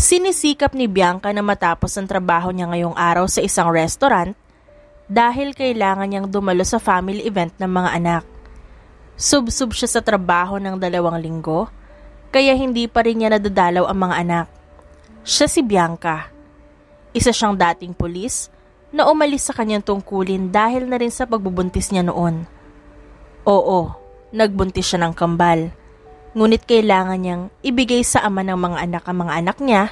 Sinisikap ni Bianca na matapos ang trabaho niya ngayong araw sa isang restaurant dahil kailangan niyang dumalo sa family event ng mga anak. Sub-sub siya sa trabaho ng 2 linggo, kaya hindi pa rin niya nadadalaw ang mga anak. Siya si Bianca. Isa siyang dating pulis na umalis sa kanyang tungkulin dahil na rin sa pagbubuntis niya noon. Oo, nagbuntis siya ng kambal. Ngunit kailangan niyang ibigay sa ama ng mga anak ang mga anak niya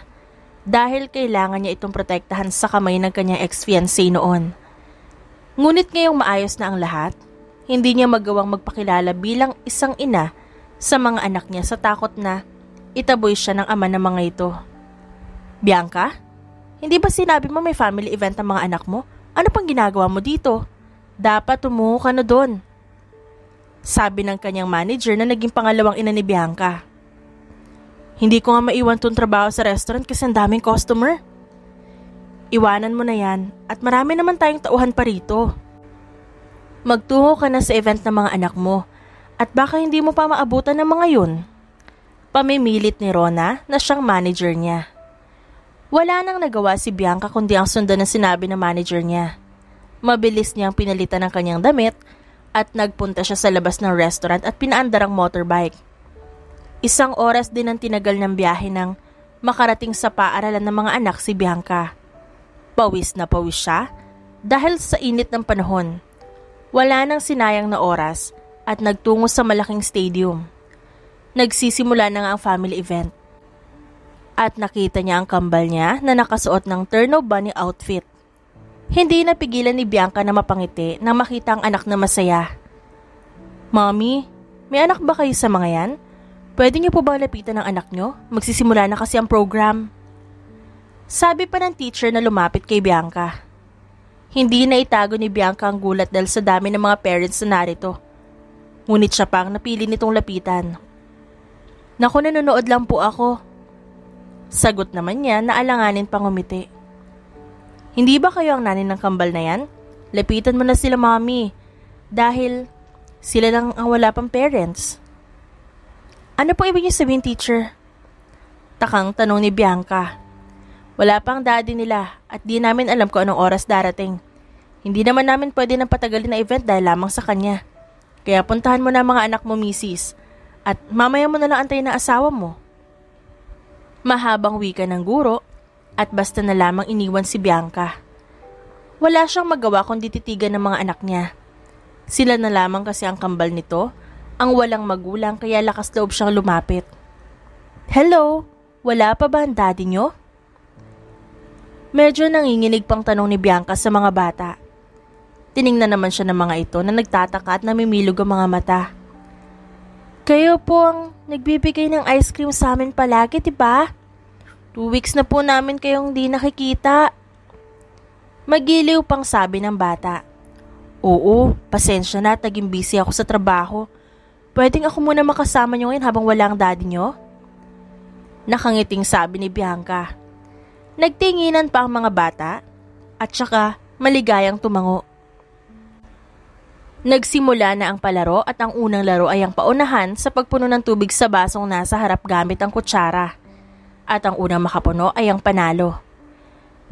dahil kailangan niya itong protektahan sa kamay ng kanyang ex-fiancé noon. Ngunit ngayong maayos na ang lahat, hindi niya magawang magpakilala bilang isang ina sa mga anak niya sa takot na itaboy siya ng ama ng mga ito. Bianca, hindi ba sinabi mo may family event ang mga anak mo? Ano pang ginagawa mo dito? Dapat tumungo ka na doon. Sabi ng kanyang manager na naging pangalawang ina ni Bianca. Hindi ko nga maiwan tong trabaho sa restaurant kasi ang daming customer. Iwanan mo na yan at marami naman tayong tauhan pa rito. Magtungo ka na sa event ng mga anak mo at baka hindi mo pa maabutan ng mga yun. Pamimilit ni Rona na siyang manager niya. Wala nang nagawa si Bianca kundi ang sundan na sinabi ng manager niya. Mabilis niyang pinalitan ng kanyang damit at nagpunta siya sa labas ng restaurant at pinaandar ang motorbike. 1 oras din ang tinagal ng biyahe nang makarating sa paaralan ng mga anak si Bianca. Pawis na pawis siya dahil sa init ng panahon. Wala nang sinayang na oras at nagtungo sa malaking stadium. Nagsisimula na nga ang family event. At nakita niya ang kambal niya na nakasuot ng Turno Bunny outfit. Hindi napigilan ni Bianca na mapangiti nang makita ang anak na masaya. Mommy, may anak ba kayo sa mga yan? Pwede niyo po ba lapitan ang anak niyo? Magsisimula na kasi ang program. Sabi pa ng teacher na lumapit kay Bianca. Hindi na itago ni Bianca ang gulat dahil sa dami ng mga parents na narito. Ngunit siya pang napili nitong lapitan. Naku, nanonood lang po ako. Sagot naman niya na alanganin pang umiti. Hindi ba kayo ang nanay ng kambal na yan? Lapitan mo na sila, mommy. Dahil sila lang ang wala pang parents. Ano pong ibig niyo sabihin, teacher? Takang tanong ni Bianca. Wala pang daddy nila at di namin alam kung anong oras darating. Hindi naman namin pwede nang patagalin na event dahil lamang sa kanya. Kaya puntahan mo na mga anak mo, misis. At mamaya mo na lang antayin ng asawa mo. Mahabang wika ng guro at basta na lamang iniwan si Bianca. Wala siyang magawa kundi titigan ng mga anak niya. Sila na lamang kasi ang kambal nito, ang walang magulang kaya lakas loob siyang lumapit. Hello, wala pa ba ang daddy niyo? Medyo nanginginig pang tanong ni Bianca sa mga bata. Tiningnan naman siya ng mga ito na nagtataka at namimilog ang mga mata. Kayo po ang nagbibigay ng ice cream sa amin palagi, diba? 2 weeks na po namin kayong di nakikita. Magiliw pang sabi ng bata. Oo, pasensya na at naging busy ako sa trabaho. Pwedeng ako muna makasama niyo ngayon habang wala ang daddy niyo? Nakangiting sabi ni Bianca. Nagtinginan pa ang mga bata at saka maligayang tumango. Nagsimula na ang palaro at ang unang laro ay ang paunahan sa pagpuno ng tubig sa basong nasa harap gamit ang kutsara. At ang unang makapuno ay ang panalo.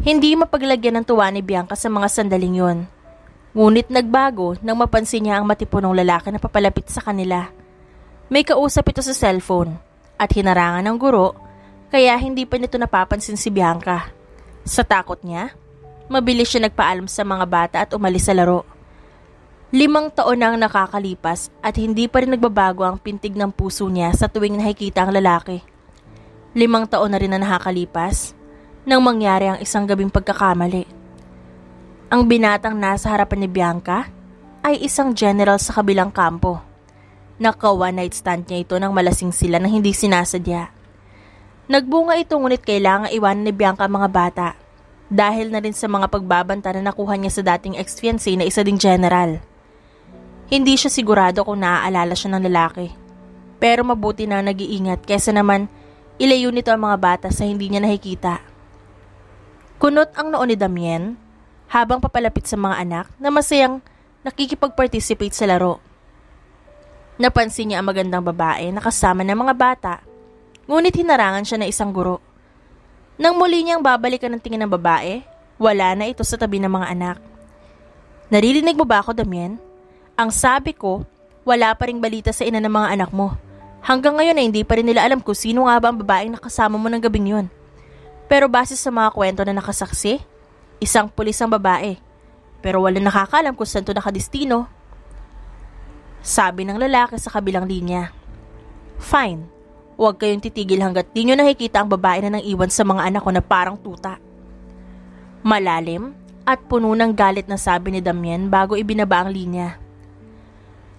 Hindi mapaglagyan ng tuwa ni Bianca sa mga sandaling yon. Ngunit nagbago nang mapansin niya ang matipunong lalaki na papalapit sa kanila. May kausap ito sa cellphone at hinarangan ng guro kaya hindi pa nito napapansin si Bianca. Sa takot niya, mabilis siya nagpaalam sa mga bata at umalis sa laro. 5 taon na ang nakakalipas at hindi pa rin nagbabago ang pintig ng puso niya sa tuwing nakikita ang lalaki. 5 taon na rin na nakakalipas nang mangyari ang isang gabing pagkakamali. Ang binatang nasa harapan ni Bianca ay isang general sa kabilang kampo. Naka one night stand niya ito nang malasing sila nang hindi sinasadya. Nagbunga ito ngunit kailangan iwanan ni Bianca ang mga bata dahil na rin sa mga pagbabanta na nakuha niya sa dating ex-fiancé na isa ding general. Hindi siya sigurado kung naaalala siya ng lalaki. Pero mabuti na nag-iingat kesa naman ilayo nito ang mga bata sa hindi niya nakikita. Kunot ang noo ni Damien habang papalapit sa mga anak na masayang nakikipag-participate sa laro. Napansin niya ang magandang babae na kasama ng mga bata, ngunit hinarangan siya ng isang guro. Nang muli niyang babalikan ng tingin ng babae, wala na ito sa tabi ng mga anak. Naririnig mo ba ako, Damien? Ang sabi ko, wala pa ring balita sa ina ng mga anak mo. Hanggang ngayon ay hindi pa rin nila alam kung sino nga ba ang babaeng nakasama mo ng gabing yun. Pero base sa mga kwento na nakasaksi, isang pulis ang babae. Pero wala nakakaalam kung saan to nakadestino. Sabi ng lalaki sa kabilang linya. Fine, huwag kayong titigil hanggat di nyo nakikita ang babae na nang iwan sa mga anak ko na parang tuta. Malalim at puno ng galit na sabi ni Damien bago ibinaba ang linya.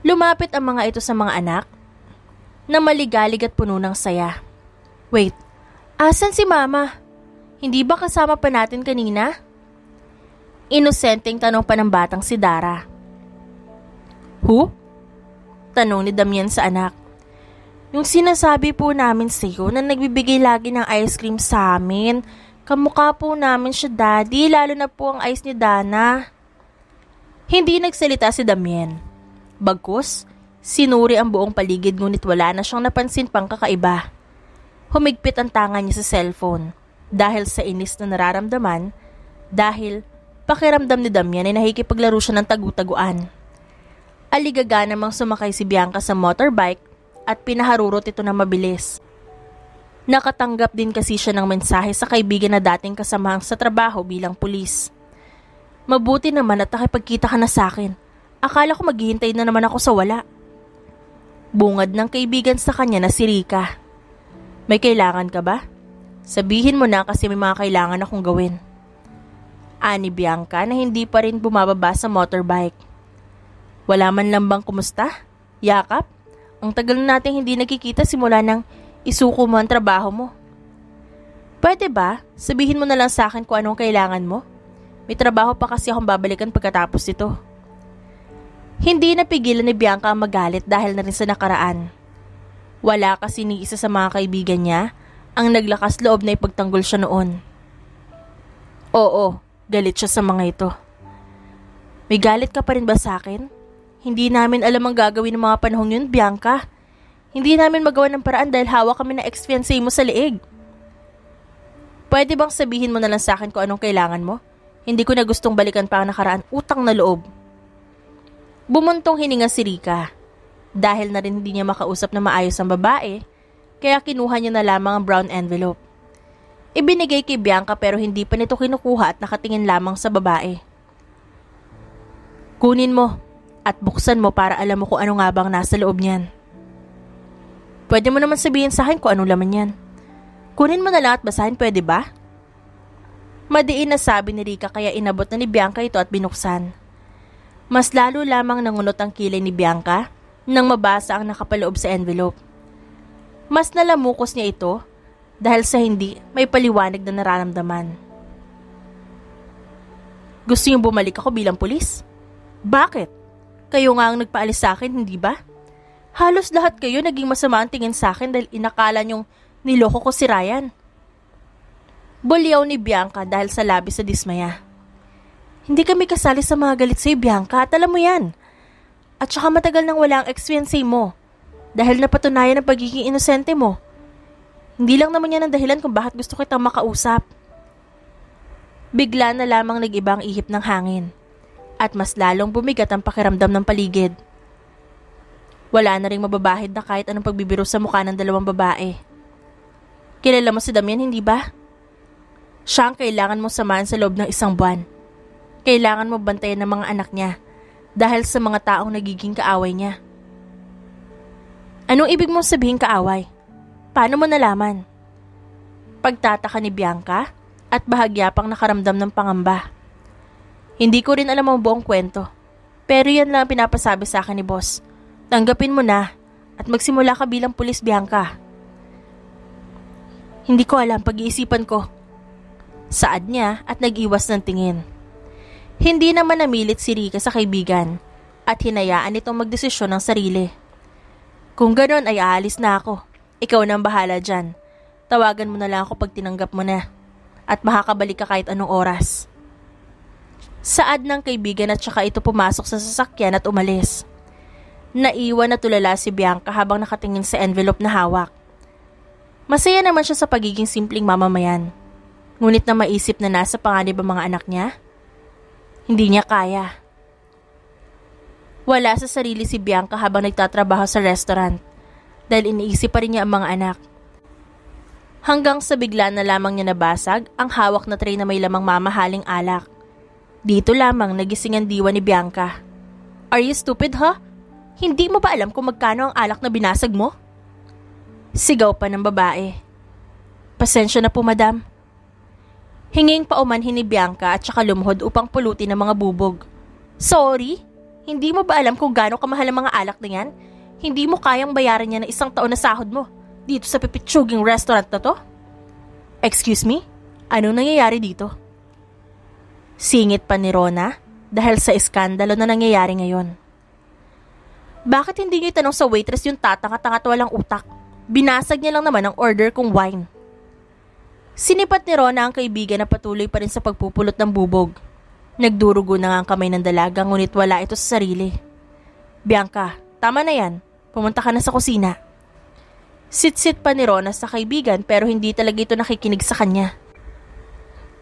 Lumapit ang mga ito sa mga anak na maligalig at puno ng saya. Wait, asan si Mama? Hindi ba kasama pa natin kanina? Inosenteng tanong pa ng batang si Dara. Who? Tanong ni Damien sa anak. Yung sinasabi po namin sa iyo na nagbibigay lagi ng ice cream sa amin. Kamukha po namin siya, Daddy, lalo na po ang ice ni Dana. Hindi nagsalita si Damien. Bagkus, sinuri ang buong paligid ngunit wala na siyang napansin pang kakaiba. Humigpit ang tangan niya sa cellphone dahil sa inis na nararamdaman dahil pakiramdam ni Damien ay nakikipaglaro siya ng tagu-taguan. Aligaga namang sumakay si Bianca sa motorbike at pinaharurot ito na mabilis. Nakatanggap din kasi siya ng mensahe sa kaibigan na dating kasamahan sa trabaho bilang pulis. Mabuti naman at nakipagkita ka na sa akin. Akala ko maghihintay na naman ako sa wala. Bungad ng kaibigan sa kanya na si Rika. May kailangan ka ba? Sabihin mo na kasi may mga kailangan akong gawin. Ani Bianca na hindi pa rin bumababa sa motorbike. Wala man lang bang kumusta? Yakap? Ang tagal na natin hindi nakikita simula nang isuko mo ang trabaho mo. Pwede ba? Sabihin mo na lang sa akin kung anong kailangan mo. May trabaho pa kasi akong babalikan pagkatapos ito. Hindi napigilan ni Bianca ang magalit dahil na rin sa nakaraan. Wala kasi ni isa sa mga kaibigan niya ang naglakas loob na ipagtanggol siya noon. Oo, galit siya sa mga ito. May galit ka pa rin ba sa akin? Hindi namin alam ang gagawin ng mga panahong yun, Bianca. Hindi namin magawa ng paraan dahil hawak kami na ex-fiancé mo sa leeg. Pwede bang sabihin mo na lang sa akin kung anong kailangan mo? Hindi ko na gustong balikan pa ang nakaraan, utang na loob. Bumuntong hininga si Rika. Dahil na rin hindi niya makausap na maayos ang babae, kaya kinuha niya na lamang ang brown envelope. Ibinigay kay Bianca pero hindi pa nito kinukuha at nakatingin lamang sa babae. Kunin mo at buksan mo para alam mo kung ano nga bang nasa loob niyan. Pwede mo naman sabihin sa akin kung anong laman yan. Kunin mo na lang at basahin, pwede ba? Madiin na sabi ni Rika kaya inabot na ni Bianca ito at binuksan. Mas lalo lamang nangunot ang kilay ni Bianca nang mabasa ang nakapaloob sa envelope. Mas nalamukos niya ito dahil sa hindi may paliwanag na nararamdaman. Gusto niyong bumalik ako bilang pulis? Bakit? Kayo nga ang nagpaalis sa akin, hindi ba? Halos lahat kayo naging masama ang tingin sa akin dahil inakala niyong niloko ko si Ryan. Bulyaw ni Bianca dahil sa labis sa dismaya. Hindi kami kasali sa mga galit sa'yo, Bianca, at alam mo yan. At saka matagal nang wala ang ex-fiancé mo dahil napatunayan ang pagiging inosente mo. Hindi lang naman yan ang dahilan kung bakit gusto kitang makausap. Bigla na lamang nag-iba ang ihip ng hangin at mas lalong bumigat ang pakiramdam ng paligid. Wala na ring mababahid na kahit anong pagbibiro sa mukha ng dalawang babae. Kilala mo si Damien, hindi ba? Siya ang kailangan mo samahan sa loob ng 1 buwan. Kailangan mo bantayan ng mga anak niya dahil sa mga taong nagiging kaaway niya. Anong ibig mong sabihin kaaway? Paano mo nalaman? Pagtataka ni Bianca at bahagya pang nakaramdam ng pangamba. Hindi ko rin alam ang buong kwento, pero yan lang pinapasabi sa akin ni boss. Tanggapin mo na at magsimula ka bilang pulis, Bianca. Hindi ko alam, pag-iisipan ko. Saad niya at nag-iwas ng tingin. Hindi naman namilit si Rika sa kaibigan at hinayaan itong magdesisyon ng sarili. Kung ganon ay aalis na ako. Ikaw nang bahala dyan. Tawagan mo na lang ako pag tinanggap mo na at makakabalik ka kahit anong oras. Saad ng kaibigan at saka ito pumasok sa sasakyan at umalis. Naiwan na tulala si Bianca habang nakatingin sa envelope na hawak. Masaya naman siya sa pagiging simpleng mamamayan. Ngunit na maisip na nasa panganib ang mga anak niya, hindi niya kaya. Wala sa sarili si Bianca habang nagtatrabaho sa restaurant dahil iniisip pa rin niya ang mga anak. Hanggang sa bigla na lamang niya nabasag ang hawak na tray na may lamang mamahaling alak. Dito lamang nagising ang diwa ni Bianca. Are you stupid, huh? Hindi mo ba alam kung magkano ang alak na binasag mo? Sigaw pa ng babae. Pasensya na po, madam. Hinging paumanhin ni Bianca at saka lumuhod upang pulutin ang mga bubog. Sorry? Hindi mo ba alam kung gaano kamahal ang mga alak na yan? Hindi mo kayang bayaran niya ng 1 taon na sahod mo dito sa pipitsuging restaurant na to? Excuse me? Anong nangyayari dito? Singit pa ni Rona dahil sa iskandalo na nangyayari ngayon. Bakit hindi niyo itanong sa waitress yung tatanga-tanga at walang utak? Binasag niya lang naman ang order kong wine. Sinipat ni Rona ang kaibigan na patuloy pa rin sa pagpupulot ng bubog. Nagdurugo na nga ang kamay ng dalaga ngunit wala ito sa sarili. Bianca, tama na yan. Pumunta ka na sa kusina. Sit-sit pa ni Rona sa kaibigan pero hindi talaga ito nakikinig sa kanya.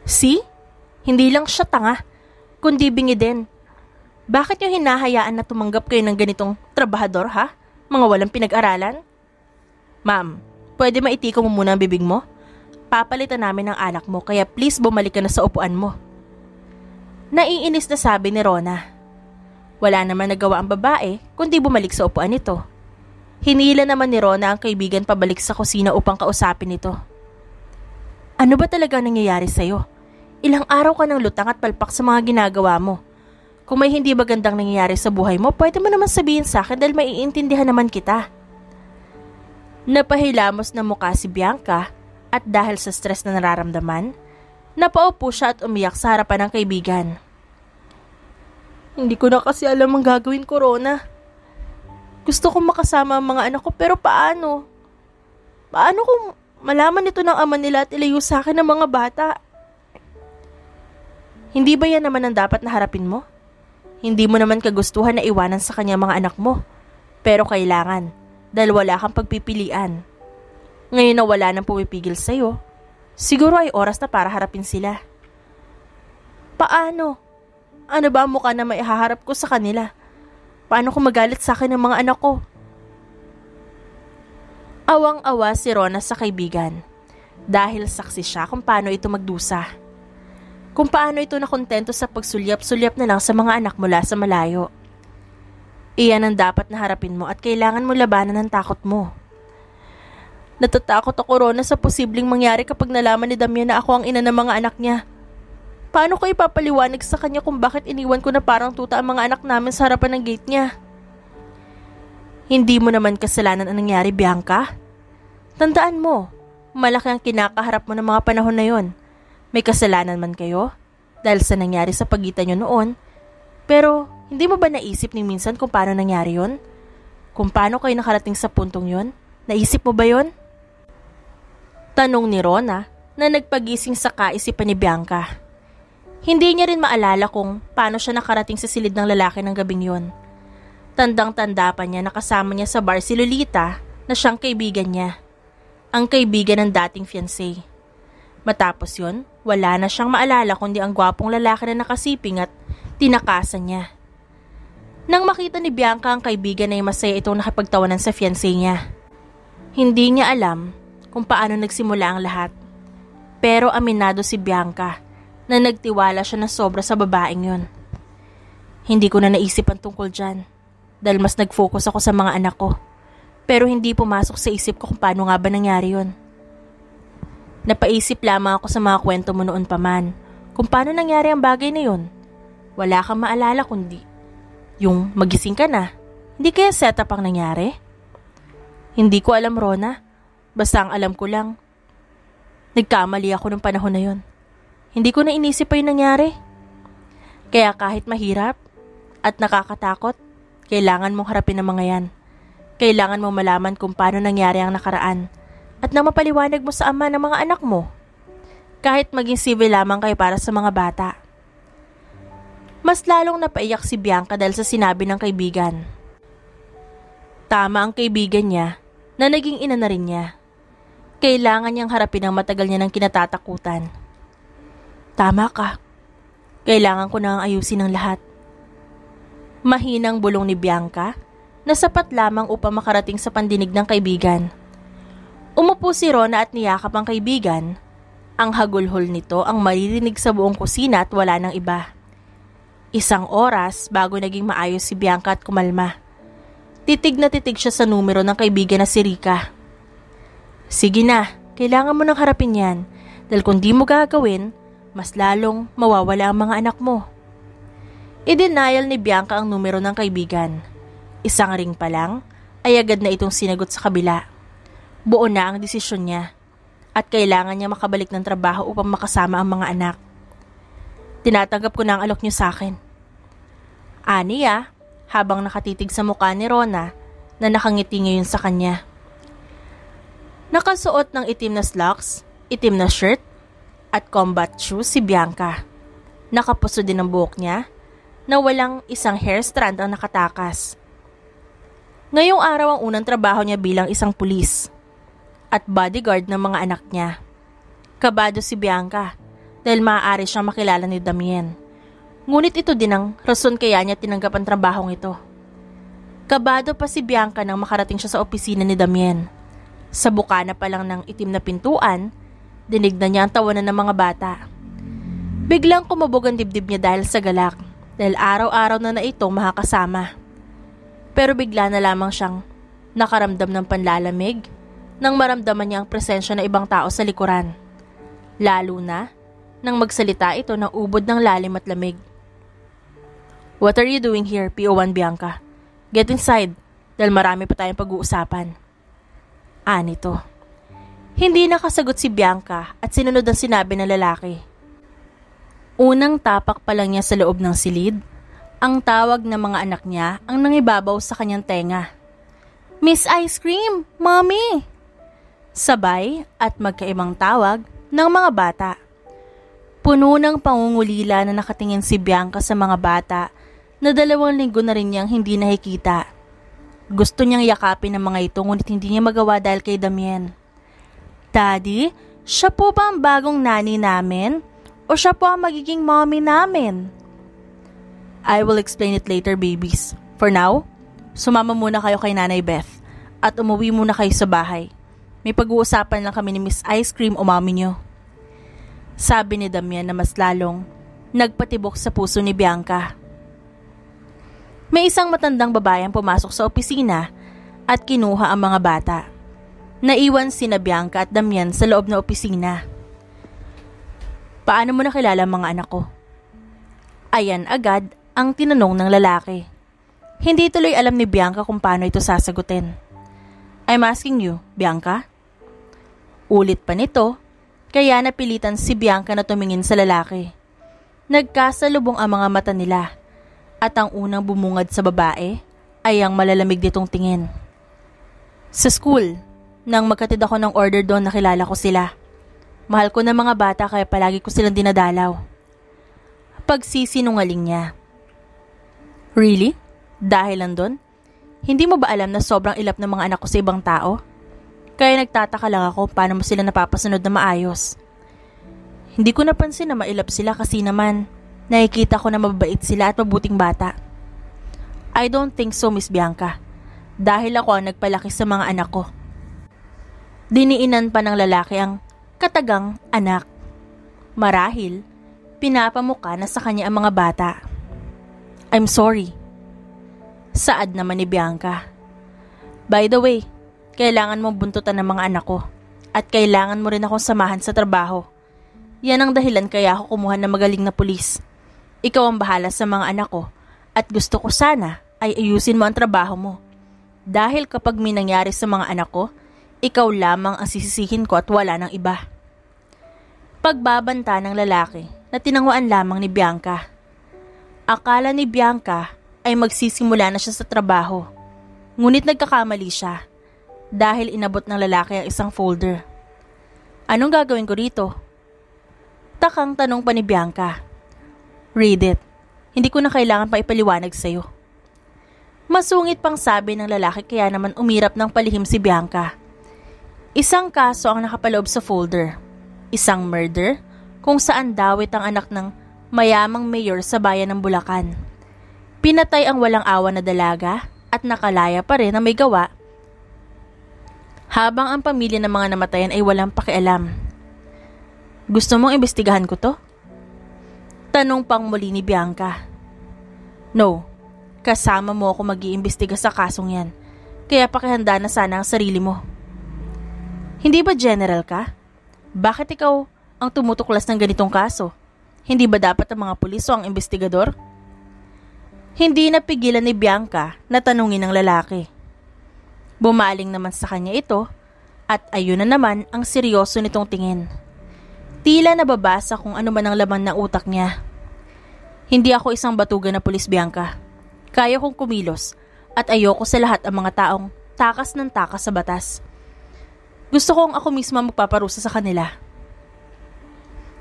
See? Hindi lang siya tanga, kundi bingi din. Bakit niyo hinahayaan na tumanggap kayo ng ganitong trabahador, ha? Mga walang pinag-aralan? Ma'am, pwede maitiko mo muna ang bibig mo? Papalitan namin ang alak mo kaya please bumalik ka na sa upuan mo. Naiinis na sabi ni Rona. Wala naman nagawa ang babae kundi bumalik sa upuan nito. Hinila naman ni Rona ang kaibigan pabalik sa kusina upang kausapin ito. Ano ba talaga nangyayari sa'yo? Ilang araw ka ng lutang at palpak sa mga ginagawa mo. Kung may hindi magandang nangyayari sa buhay mo, pwede mo naman sabihin sa akin dahil maiintindihan naman kita. Napahilamos na mukha si Bianca at dahil sa stress na nararamdaman, napaupo siya at umiyak sa harapan ng kaibigan. Hindi ko na kasi alam ang gagawin ko, Rona. Gusto kong makasama ang mga anak ko pero paano? Paano kung malaman ito ng ama nila at ilayo sa akin ng mga bata? Hindi ba yan naman ang dapat na harapin mo? Hindi mo naman kagustuhan na iwanan sa kanya mga anak mo. Pero kailangan, dahil wala kang pagpipilian. Ngayon na wala nang pumipigil sa'yo, siguro ay oras na para harapin sila. Paano? Ano ba ang mukha na maihaharap ko sa kanila? Paano kung magalit sa akin ng mga anak ko? Awang-awa si Rona sa kaibigan dahil saksi siya kung paano ito magdusa. Kung paano ito nakontento sa pagsulyap-sulyap na lang sa mga anak mula sa malayo. Iyan ang dapat na harapin mo at kailangan mo labanan ang takot mo. Natatakot ako, Rona, sa posibleng mangyari kapag nalaman ni Damian na ako ang ina ng mga anak niya. Paano ko ipapaliwanag sa kanya kung bakit iniwan ko na parang tuta ang mga anak namin sa harapan ng gate niya? Hindi mo naman kasalanan ang nangyari, Bianca. Tandaan mo, malaki ang kinakaharap mo ng mga panahon na yon. May kasalanan man kayo dahil sa nangyari sa pagitan nyo noon. Pero hindi mo ba naisip ni minsan kung paano nangyari yon? Kung paano kayo nakarating sa puntong yon? Naisip mo ba yon? Tanong ni Rona na nagpagising sa kaisipan ni Bianca. Hindi niya rin maalala kung paano siya nakarating sa silid ng lalaki ng gabing yon. Tandang-tanda pa niya nakasama niya sa bar si Lolita na siyang kaibigan niya. Ang kaibigan ng dating fiancé. Matapos yon, wala na siyang maalala kundi ang gwapong lalaki na nakasiping at tinakasan niya. Nang makita ni Bianca ang kaibigan ay masaya itong nakapagtawanan sa fiancé niya. Hindi niya alam kung paano nagsimula ang lahat. Pero aminado si Bianca na nagtiwala siya na sobra sa babaeng yon. Hindi ko na naisip ang tungkol dyan dahil mas nag-focus ako sa mga anak ko. Pero hindi pumasok sa isip ko kung paano nga ba nangyari yon. Napaisip lamang ako sa mga kwento mo noon pa man kung paano nangyari ang bagay na yun. Wala kang maalala kundi yung magising ka na. Hindi kaya setup ang nangyari? Hindi ko alam, Rona. Basta ang alam ko lang, nagkamali ako ng panahon na yun. Hindi ko na inisip pa yung nangyari. Kaya kahit mahirap at nakakatakot, kailangan mong harapin ang mga yan. Kailangan mong malaman kung paano nangyari ang nakaraan. At nang mapaliwanag mo sa ama ng mga anak mo, kahit maging civil lamang kayo para sa mga bata. Mas lalong napaiyak si Bianca dahil sa sinabi ng kaibigan. Tama ang kaibigan niya na naging ina na rin niya. Kailangan niyang harapin ang matagal niya ng kinatatakutan. Tama ka. Kailangan ko na ang ayusin ang lahat. Mahinang bulong ni Bianca na sapat lamang upang makarating sa pandinig ng kaibigan. Umupo si Rona at niyakap ang kaibigan. Ang hagulhol nito ang maririnig sa buong kusina at wala ng iba. Isang oras bago naging maayos si Bianca at kumalma. Titig na titig siya sa numero ng kaibigan na si Rika. Sige na, kailangan mo nang harapin yan dahil kung di mo gagawin, mas lalong mawawala ang mga anak mo. I-denial ni Bianca ang numero ng kaibigan. Isang ring pa lang ay agad na itong sinagot sa kabila. Buo na ang desisyon niya at kailangan niya makabalik ng trabaho upang makasama ang mga anak. Tinatanggap ko na ang alok niyo sa akin. Aniya, habang nakatitig sa mukha ni Rona na nakangiti ngayon sa kanya. Nakasuot ng itim na slacks, itim na shirt, at combat shoes si Bianca. Nakapuso din ang buhok niya na walang isang hair strand ang nakatakas. Ngayong araw ang unang trabaho niya bilang isang pulis at bodyguard ng mga anak niya. Kabado si Bianca dahil maaari siyang makilala ni Damien. Ngunit ito din ang rason kaya niya tinanggap ang trabahong ito. Kabado pa si Bianca nang makarating siya sa opisina ni Damien. Sa bukana pa lang ng itim na pintuan, dinig na niya ang tawanan ng mga bata. Biglang kumabog ang dibdib niya dahil sa galak, dahil araw-araw na itong makakasama. Pero bigla na lamang siyang nakaramdam ng panlalamig nang maramdaman niya ang presensya ng ibang tao sa likuran. Lalo na nang magsalita ito ng ubod ng lalim at lamig. What are you doing here, PO1 Bianca? Get inside, dahil marami pa tayong pag-uusapan. Anito. Hindi nakasagot si Bianca at sinunod ang sinabi ng lalaki. Unang tapak pa lang niya sa loob ng silid, ang tawag ng mga anak niya ang nangibabaw sa kanyang tenga. Miss Ice Cream, Mommy! Sabay at magkaibang tawag ng mga bata. Puno ng pangungulila na nakatingin si Bianca sa mga bata na 2 linggo na rin niyang hindi nakikita. Gusto niyang yakapin ang mga ito ngunit hindi niya magawa dahil kay Damien. Daddy, siya po ba ang bagong nanny namin? O siya po ang magiging mommy namin? I will explain it later, babies. For now, sumama muna kayo kay Nanay Beth at umuwi muna kayo sa bahay. May pag-uusapan lang kami ni Miss Ice Cream o mommy niyo. Sabi ni Damien na mas lalong nagpatibok sa puso ni Bianca. May isang matandang babae ang pumasok sa opisina at kinuha ang mga bata. Naiwan sina Bianca at Damien sa loob ng opisina. Paano mo nakilala ang mga anak ko? Ayan agad ang tinanong ng lalaki. Hindi tuloy alam ni Bianca kung paano ito sasagutin. I'm asking you, Bianca? Ulit pa nito, kaya napilitan si Bianca na tumingin sa lalaki. Nagkasalubong ang mga mata nila at ang unang bumungad sa babae ay ang malalamig nitong tingin. Sa school, nang magkatid ako ng order doon nakilala ko sila. Mahal ko ng mga bata kaya palagi ko silang dinadalaw. Pagsisinungaling niya. Really? Dahil lang doon? Hindi mo ba alam na sobrang ilap ng mga anak ko sa ibang tao? Kaya nagtataka lang ako paano mo sila napapasunod na maayos. Hindi ko napansin na mailap sila kasi naman nakikita ko na mababait sila at mabuting bata. I don't think so, Miss Bianca. Dahil ako ang nagpalaki sa mga anak ko. Diniinan pa ng lalaki ang katagang anak. Marahil, pinapamuka na sa kanya ang mga bata. I'm sorry. Saad naman ni Bianca. By the way, kailangan mong buntutan ng mga anak ko at kailangan mo rin akong samahan sa trabaho. Yan ang dahilan kaya ako kumuha ng magaling na pulis. Ikaw ang bahala sa mga anak ko at gusto ko sana ay ayusin mo ang trabaho mo. Dahil kapag may nangyari sa mga anak ko, ikaw lamang ang sisisihin ko at wala ng iba. Pagbabanta ng lalaki na tinanguan lamang ni Bianca. Akala ni Bianca ay magsisimula na siya sa trabaho. Ngunit nagkakamali siya dahil inabot ng lalaki ang isang folder. Anong gagawin ko rito? Takang tanong pa ni Bianca. Read it. Hindi ko na kailangan pa ipaliwanag sa'yo. Masungit pang sabi ng lalaki kaya naman umirap ng palihim si Bianca. Isang kaso ang nakapaloob sa folder. Isang murder kung saan dawit ang anak ng mayamang mayor sa bayan ng Bulacan. Pinatay ang walang awa na dalaga at nakalaya pa rin na may gawa, habang ang pamilya ng mga namatayan ay walang pakialam. Gusto mong imbestigahan ko to? Tanong pang muli ni Bianca. No, kasama mo ako mag-iimbestiga sa kasong yan, kaya pakihanda na sana ang sarili mo. Hindi ba general ka? Bakit ikaw ang tumutuklas ng ganitong kaso? Hindi ba dapat ang mga pulis o ang investigador? Hindi napigilan ni Bianca na tanungin ng lalaki. Bumaling naman sa kanya ito at ayun na naman ang seryoso nitong tingin. Tila nababasa kung ano man ang laman ng utak niya. Hindi ako isang batugan na pulis, Bianca. Kaya kong kumilos at ayoko sa lahat ang mga taong takas ng takas sa batas. Gusto kong ako mismo magpaparusa sa kanila.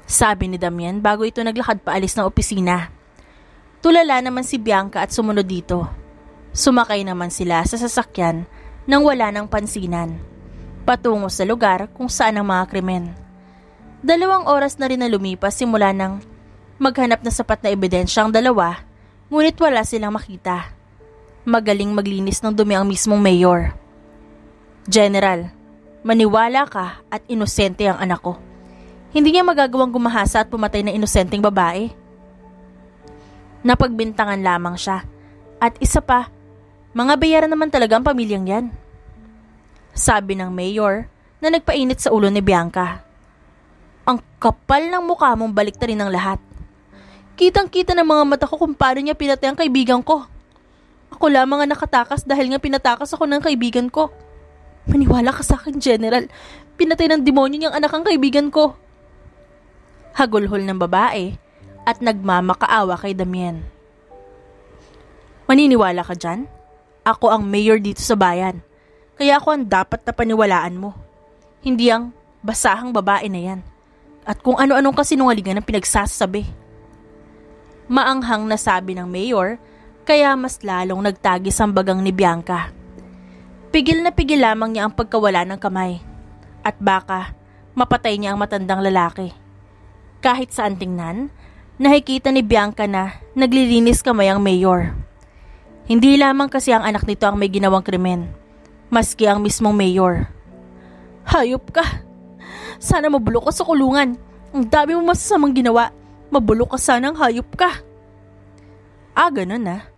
Sabi ni Damian bago ito naglakad paalis ng opisina. Tulala naman si Bianca at sumunod dito. Sumakay naman sila sa sasakyan nang wala ng pansinan, patungo sa lugar kung saan ang mga krimen. 2 oras na rin na lumipas simula nang maghanap na sapat na ebidensya ang dalawa, ngunit wala silang makita. Magaling maglinis ng dumi ang mismong mayor. General, maniwala ka at inosente ang anak ko. Hindi niya magagawang gumahasa at pumatay na inosenteng babae. Napagbintangan lamang siya. At isa pa, mga bayaran naman talaga ang pamilyang yan. Sabi ng mayor na nagpainit sa ulo ni Bianca. Ang kapal ng mukha mong baliktarin ng lahat. Kitang-kita ng mga mata ko kung paano niya pinatay ang kaibigan ko. Ako lamang ang nakatakas dahil nga pinatakas ako ng kaibigan ko. Maniwala ka sa akin, General. Pinatay ng demonyo niyang anak ang kaibigan ko. Hagulhol ng babae at nagmamakaawa kay Damian. Maniniwala ka dyan? Ako ang mayor dito sa bayan. Kaya ako ang dapat na paniwalaan mo. Hindi ang basahang babae na yan. At kung ano-anong kasinungalingan ang pinagsasabi. Maanghang na sabi ng mayor, kaya mas lalong nagtagis ang bagang ni Bianca. Pigil na pigil lamang niya ang pagkawala ng kamay. At baka mapatay niya ang matandang lalaki. Kahit saan tingnan, nakikita ni Bianca na naglilinis kamay ang mayor. Hindi lamang kasi ang anak nito ang may ginawang krimen, maski ang mismong mayor. Hayop ka! Sana mabulok ka sa kulungan. Ang dami mo masasamang ginawa. Mabulok ka sanang hayop ka. Ganun na.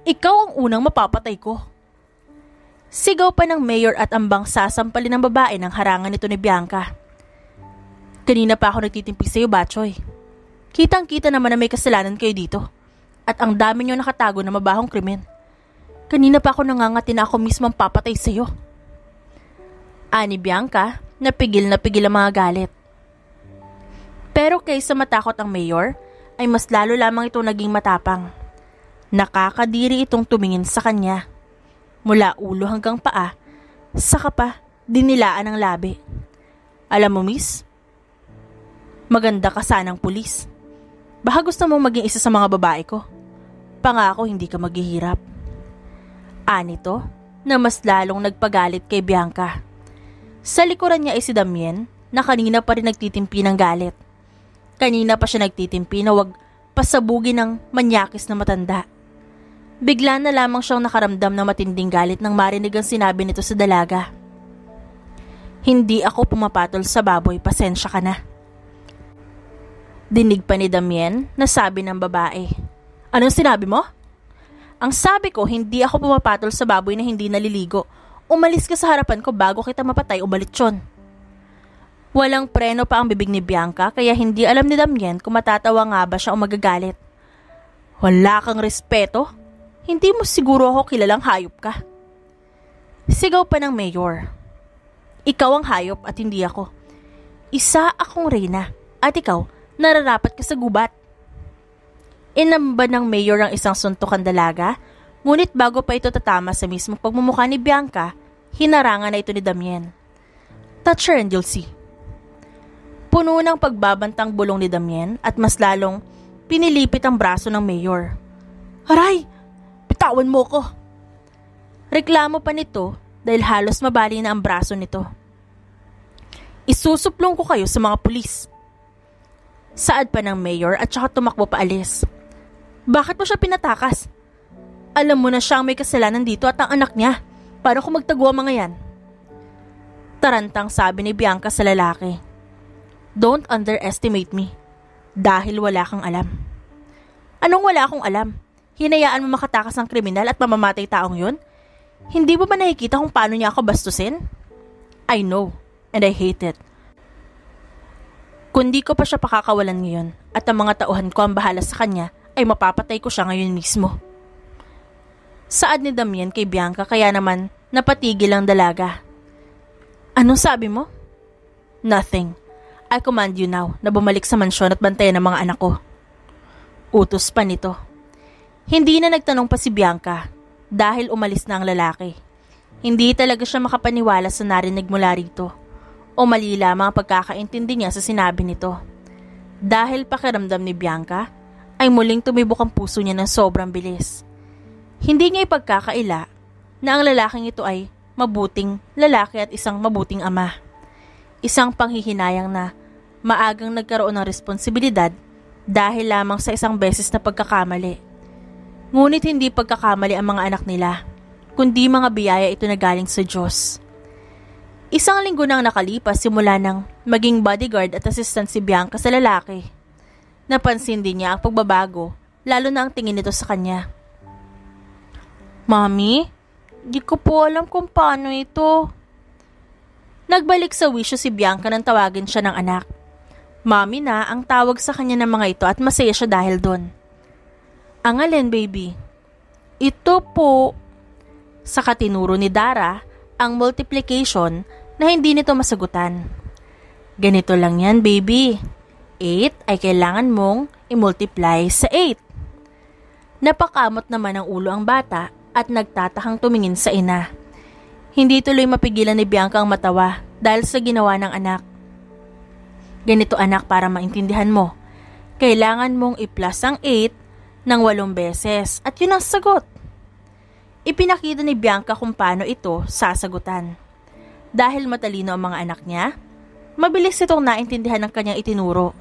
Ikaw ang unang mapapatay ko. Sigaw pa ng mayor at ambang sasampalin ng babae ng harangan nito ni Bianca. Kanina pa ako nagtitimpi sa'yo, Batchoy. Kitang-kita naman na may kasalanan kayo dito. At ang dami niyo nakatago na mabahong krimen. Kanina pa ako nangangati na ako mismo ang papatay sa'yo. Ani Bianca, napigil ang mga galit. Pero kaysa matakot ang mayor, ay mas lalo lamang ito naging matapang. Nakakadiri itong tumingin sa kanya. Mula ulo hanggang paa, saka pa dinilaan ng labi. Alam mo, miss, maganda ka sanang pulis. Baka gusto mong maging isa sa mga babae ko. Pangako hindi ka maghihirap. Anito na mas lalong nagpagalit kay Bianca. Sa likuran niya ay si Damian na kanina pa rin nagtitimpi ng galit. Kanina pa siya nagtitimpi na wag pasabugin ng manyakis na matanda. Bigla na lamang siyang nakaramdam ng matinding galit nang marinig ang sinabi nito sa dalaga. Hindi ako pumapatol sa baboy, pasensya ka na. Dinig pa ni Damian na sabi ng babae. Anong sinabi mo? Ang sabi ko, hindi ako pumapatol sa baboy na hindi naliligo. Umalis ka sa harapan ko bago kita mapatay o balitsyon. Walang preno pa ang bibig ni Bianca kaya hindi alam ni Damian kung matatawa nga ba siya o magagalit. Wala kang respeto? Hindi mo siguro ako kilalang hayop ka. Sigaw pa ng mayor. Ikaw ang hayop at hindi ako. Isa akong reyna at ikaw nararapat ka sa gubat. Inamba ng mayor ang isang suntukan dalaga, ngunit bago pa ito tatama sa mismong pagmumukha ni Bianca, hinarangan na ito ni Damian. Touch her and you'll see. Puno ng pagbabantang bulong ni Damian at mas lalong pinilipit ang braso ng mayor. Aray! Bitawan mo ko! Reklamo pa nito dahil halos mabali na ang braso nito. Isusuplong ko kayo sa mga pulis. Saad pa ng mayor at saka tumakbo paalis. Bakit mo siya pinatakas? Alam mo na siyang may kasalanan dito at ang anak niya. Paano kung magtago ang mga yan? Tarantang sabi ni Bianca sa lalaki. Don't underestimate me. Dahil wala kang alam. Anong wala akong alam? Hinayaan mo makatakas ng kriminal at mamamatay taong yun? Hindi mo ba nakikita kung paano niya ako bastusin? I know, and I hate it. Kung di ko pa siya pakakawalan ngayon at ang mga tauhan ko ang bahala sa kanya, ay mapapatay ko siya ngayon mismo. Saad ni Damian kay Bianca kaya naman napatigil ang dalaga. Anong sabi mo? Nothing. I command you now na bumalik sa mansyon at bantayan ang mga anak ko. Utos pa nito. Hindi na nagtanong pa si Bianca dahil umalis na ang lalaki. Hindi talaga siya makapaniwala sa narinig mula rito o mali lamang ang pagkakaintindi niya sa sinabi nito. Dahil pakiramdam ni Bianca ay muling tumibok ang puso niya ng sobrang bilis. Hindi niya ipagkakaila na ang lalaking ito ay mabuting lalaki at isang mabuting ama. Isang panghihinayang na maagang nagkaroon ng responsibilidad dahil lamang sa isang beses na pagkakamali. Ngunit hindi pagkakamali ang mga anak nila, kundi mga biyaya ito na galing sa Diyos. Isang linggo nang nakalipas simula nang maging bodyguard at assistant si Bianca sa lalaki. Napansin din niya ang pagbabago, lalo na ang tingin nito sa kanya. Mami, di ko po alam kung paano ito. Nagbalik sa wisyo si Bianca nang tawagin siya ng anak. Mami na ang tawag sa kanya ng mga ito at masaya siya dahil doon. Ang alin, baby? Ito po. Saka tinuro ni Dara ang multiplication na hindi nito masagutan. Ganito lang yan, baby. 8 ay kailangan mong i-multiply sa 8. Napakamot naman ang ulo ang bata at nagtatakang tumingin sa ina. Hindi tuloy mapigilan ni Bianca ang matawa dahil sa ginawa ng anak. Ganito anak para maintindihan mo. Kailangan mong i-plus ang 8 ng 8 beses at yun ang sagot. Ipinakita ni Bianca kung paano ito sasagutan. Dahil matalino ang mga anak niya, mabilis itong naintindihan ng kanyang itinuro.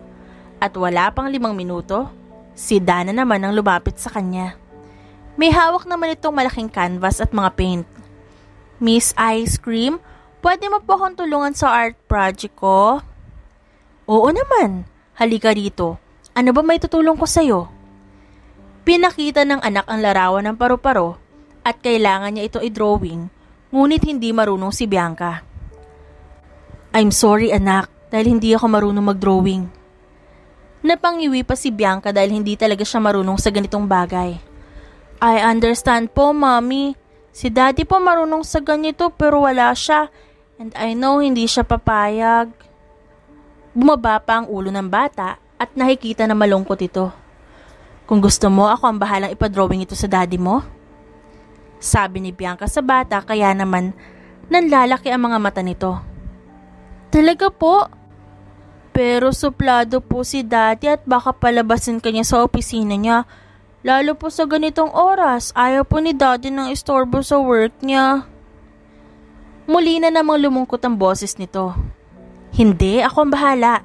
At wala pang 5 minuto, si Dana naman ang lumapit sa kanya. May hawak naman itong malaking canvas at mga paint. Miss Ice Cream, pwede mo po akong tulungan sa art project ko? Oo naman, halika rito. Ano ba may tutulong ko sa'yo? Pinakita ng anak ang larawan ng paru-paro at kailangan niya ito i-drawing, ngunit hindi marunong si Bianca. I'm sorry anak, dahil hindi ako marunong mag-drawing. Napangiwi pa si Bianca dahil hindi talaga siya marunong sa ganitong bagay. I understand po, Mommy. Si Daddy po marunong sa ganito pero wala siya and I know hindi siya papayag. Bumaba pa ang ulo ng bata at nakikita na malungkot ito. Kung gusto mo, ako ang bahalang ipadrawing ito sa daddy mo. Sabi ni Bianca sa bata kaya naman nanlalaki ang mga mata nito. Talaga po? Pero suplado po si daddy at baka palabasin kanya sa opisina niya. Lalo po sa ganitong oras, ayaw po ni daddy ng istorbo sa work niya. Muli na namang lumungkot ang boses nito. Hindi, ako ang bahala.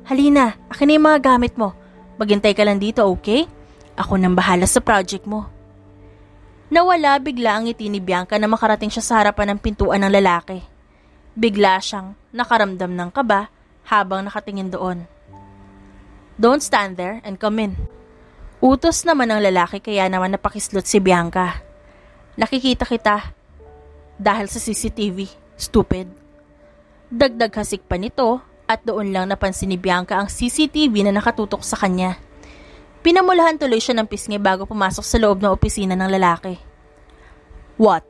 Halina, akin na yung mga gamit mo. Maghintay ka lang dito, okay? Ako nang bahala sa project mo. Nawala bigla ang ngiti ni Bianca na makarating siya sa harapan ng pintuan ng lalaki. Bigla siyang nakaramdam ng kaba habang nakatingin doon. Don't stand there and come in. Utos naman ng lalaki kaya naman napakislot si Bianca. Nakikita kita dahil sa CCTV, stupid. Dagdag hasik pa nito at doon lang napansin ni Bianca ang CCTV na nakatutok sa kanya. Pinamulahan tuloy siya ng pisngi bago pumasok sa loob ng opisina ng lalaki. What?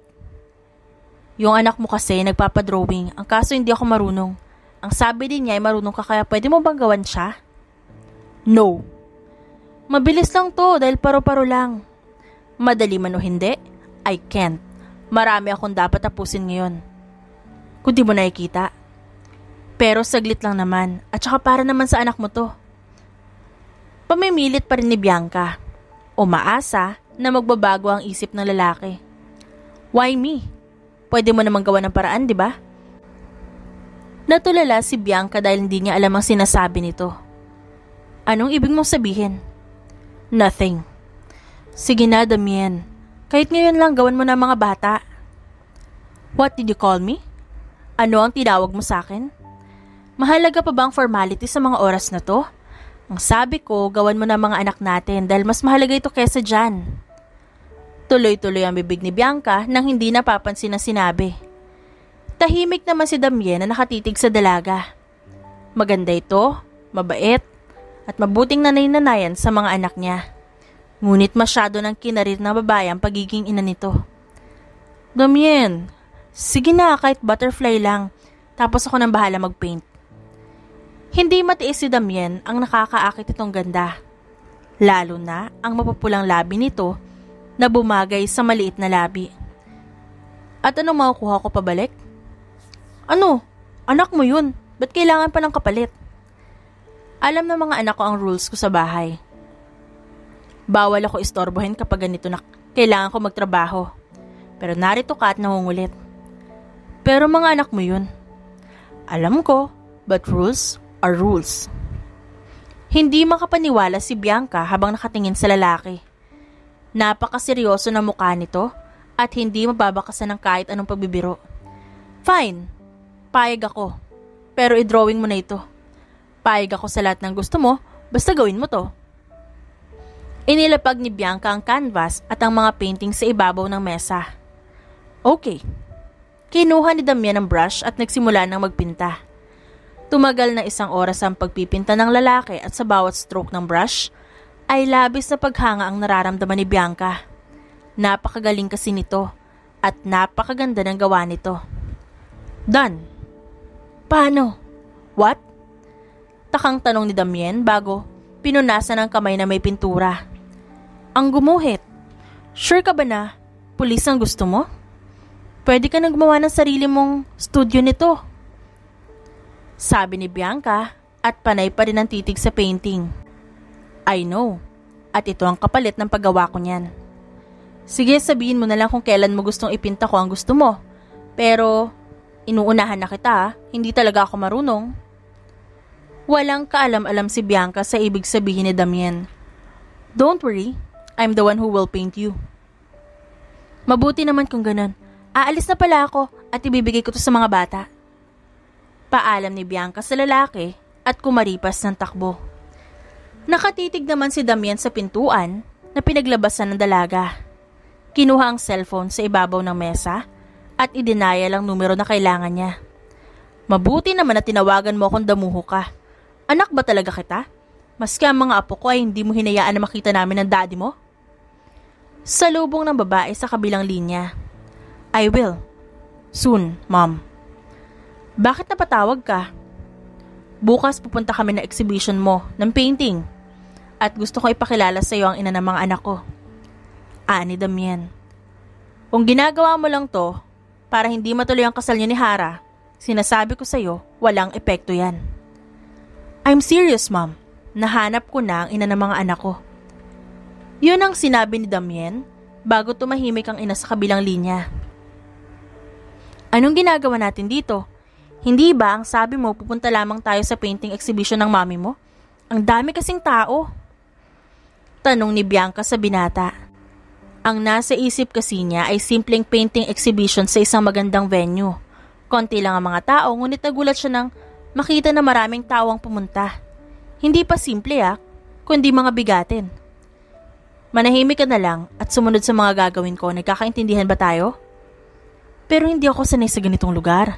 Yung anak mo kasi nagpapadrawing, ang kaso hindi ako marunong. Ang sabi din niya ay marunong ka kaya pwede mo bang gawan siya? No. Mabilis lang to dahil paro-paro lang. Madali man o hindi, I can't. Marami akong dapat tapusin ngayon. Kung di mo nakikita. Pero saglit lang naman at saka para naman sa anak mo to. Pamimilit pa rin ni Bianca. Umaasa na magbabago ang isip ng lalaki. Why me? Pwede mo namang gawa ng paraan, di ba? Natulala si Bianca dahil hindi niya alam ang sinasabi nito. Anong ibig mong sabihin? Nothing. Sige na, Damien. Kahit ngayon lang gawan mo na mga bata. What did you call me? Ano ang tinawag mo sa akin? Mahalaga pa bang formality sa mga oras na to? Ang sabi ko, gawan mo na mga anak natin dahil mas mahalaga ito kesa dyan. Tuloy-tuloy ang bibig ni Bianca nang hindi napapansin na sinabi. Tahimik naman si Damien na nakatitig sa dalaga. Maganda ito, mabait, at mabuting nanay-nanayan sa mga anak niya. Ngunit masyado ng kinarir na babae ang pagiging ina nito. Damien, sige na kahit butterfly lang, tapos ako nang bahala mag-paint. Hindi matiis si Damien ang nakakaakit itong ganda. Lalo na ang mapupulang labi nito na bumagay sa maliit na labi. At anong makukuha ko pabalik? Ano? Anak mo yun. Ba't kailangan pa ng kapalit? Alam ng mga anak ko ang rules ko sa bahay. Bawal ako istorbohin kapag ganito na kailangan ko magtrabaho. Pero narito ka at nangungulit. Pero mga anak mo yun. Alam ko, but rules are rules. Hindi makapaniwala si Bianca habang nakatingin sa lalaki. Napakaseryoso na mukha nito at hindi mababakasan ng kahit anong pagbibiro. Fine, payag ako. Pero i-drawing mo na ito. Payag ako sa lahat ng gusto mo, basta gawin mo to. Inilapag ni Bianca ang canvas at ang mga painting sa ibabaw ng mesa. Okay. Kinuha ni Damien ang brush at nagsimula ng magpinta. Tumagal na 1 oras ang pagpipinta ng lalaki at sa bawat stroke ng brush, ay labis na paghanga ang nararamdaman ni Bianca. Napakagaling kasi nito at napakaganda ng gawa nito. Done. Paano? What? Takang tanong ni Damien bago pinunasan ang kamay na may pintura. Ang gumuhit. Sure ka ba na pulis ang gusto mo? Pwede ka nang gumawa ng sarili mong studio nito. Sabi ni Bianca at panay pa rin ang titig sa painting. I know. At ito ang kapalit ng paggawa ko niyan. Sige, sabihin mo na lang kung kailan mo gustong ipinta ko ang gusto mo. Pero, inuunahan na kita, hindi talaga ako marunong. Walang kaalam-alam si Bianca sa ibig sabihin ni Damien. Don't worry, I'm the one who will paint you. Mabuti naman kung ganun. Aalis na pala ako at ibibigay ko to sa mga bata. Paalam ni Bianca sa lalaki at kumaripas ng takbo. Nakatitig naman si Damien sa pintuan na pinaglabasan ng dalaga. Kinuha ang cellphone sa ibabaw ng mesa at idinaya lang numero na kailangan niya. Mabuti naman na tinawagan mo akong damuho ka. Anak ba talaga kita? Maski ang mga apo ko ay hindi mo hinayaan na makita namin ang daddy mo? Salubong ng babae sa kabilang linya. I will. Soon, Mom. Bakit napatawag ka? Bukas pupunta kami na exhibition mo ng painting. At gusto ko ipakilala sa iyo ang ina ng mga anak ko. Ani Damien. Kung ginagawa mo lang to para hindi matuloy ang kasal niyo ni Hara, sinasabi ko sa iyo, walang epekto yan. I'm serious, Mom. Nahanap ko na ang ina ng mga anak ko. Yun ang sinabi ni Damien bago tumahimik ang ina sa kabilang linya. Anong ginagawa natin dito? Hindi ba ang sabi mo pupunta lamang tayo sa painting exhibition ng mami mo? Ang dami kasing tao. Tanong ni Bianca sa binata. Ang nasa isip kasi niya ay simpleng painting exhibition sa isang magandang venue. Konti lang ang mga tao ngunit nagulat siya nang makita na maraming tao ang pumunta. Hindi pa simple kundi mga bigatin. Manahimik ka na lang at sumunod sa mga gagawin ko. Nagkakaintindihan ba tayo? Pero hindi ako sanay sa ganitong lugar.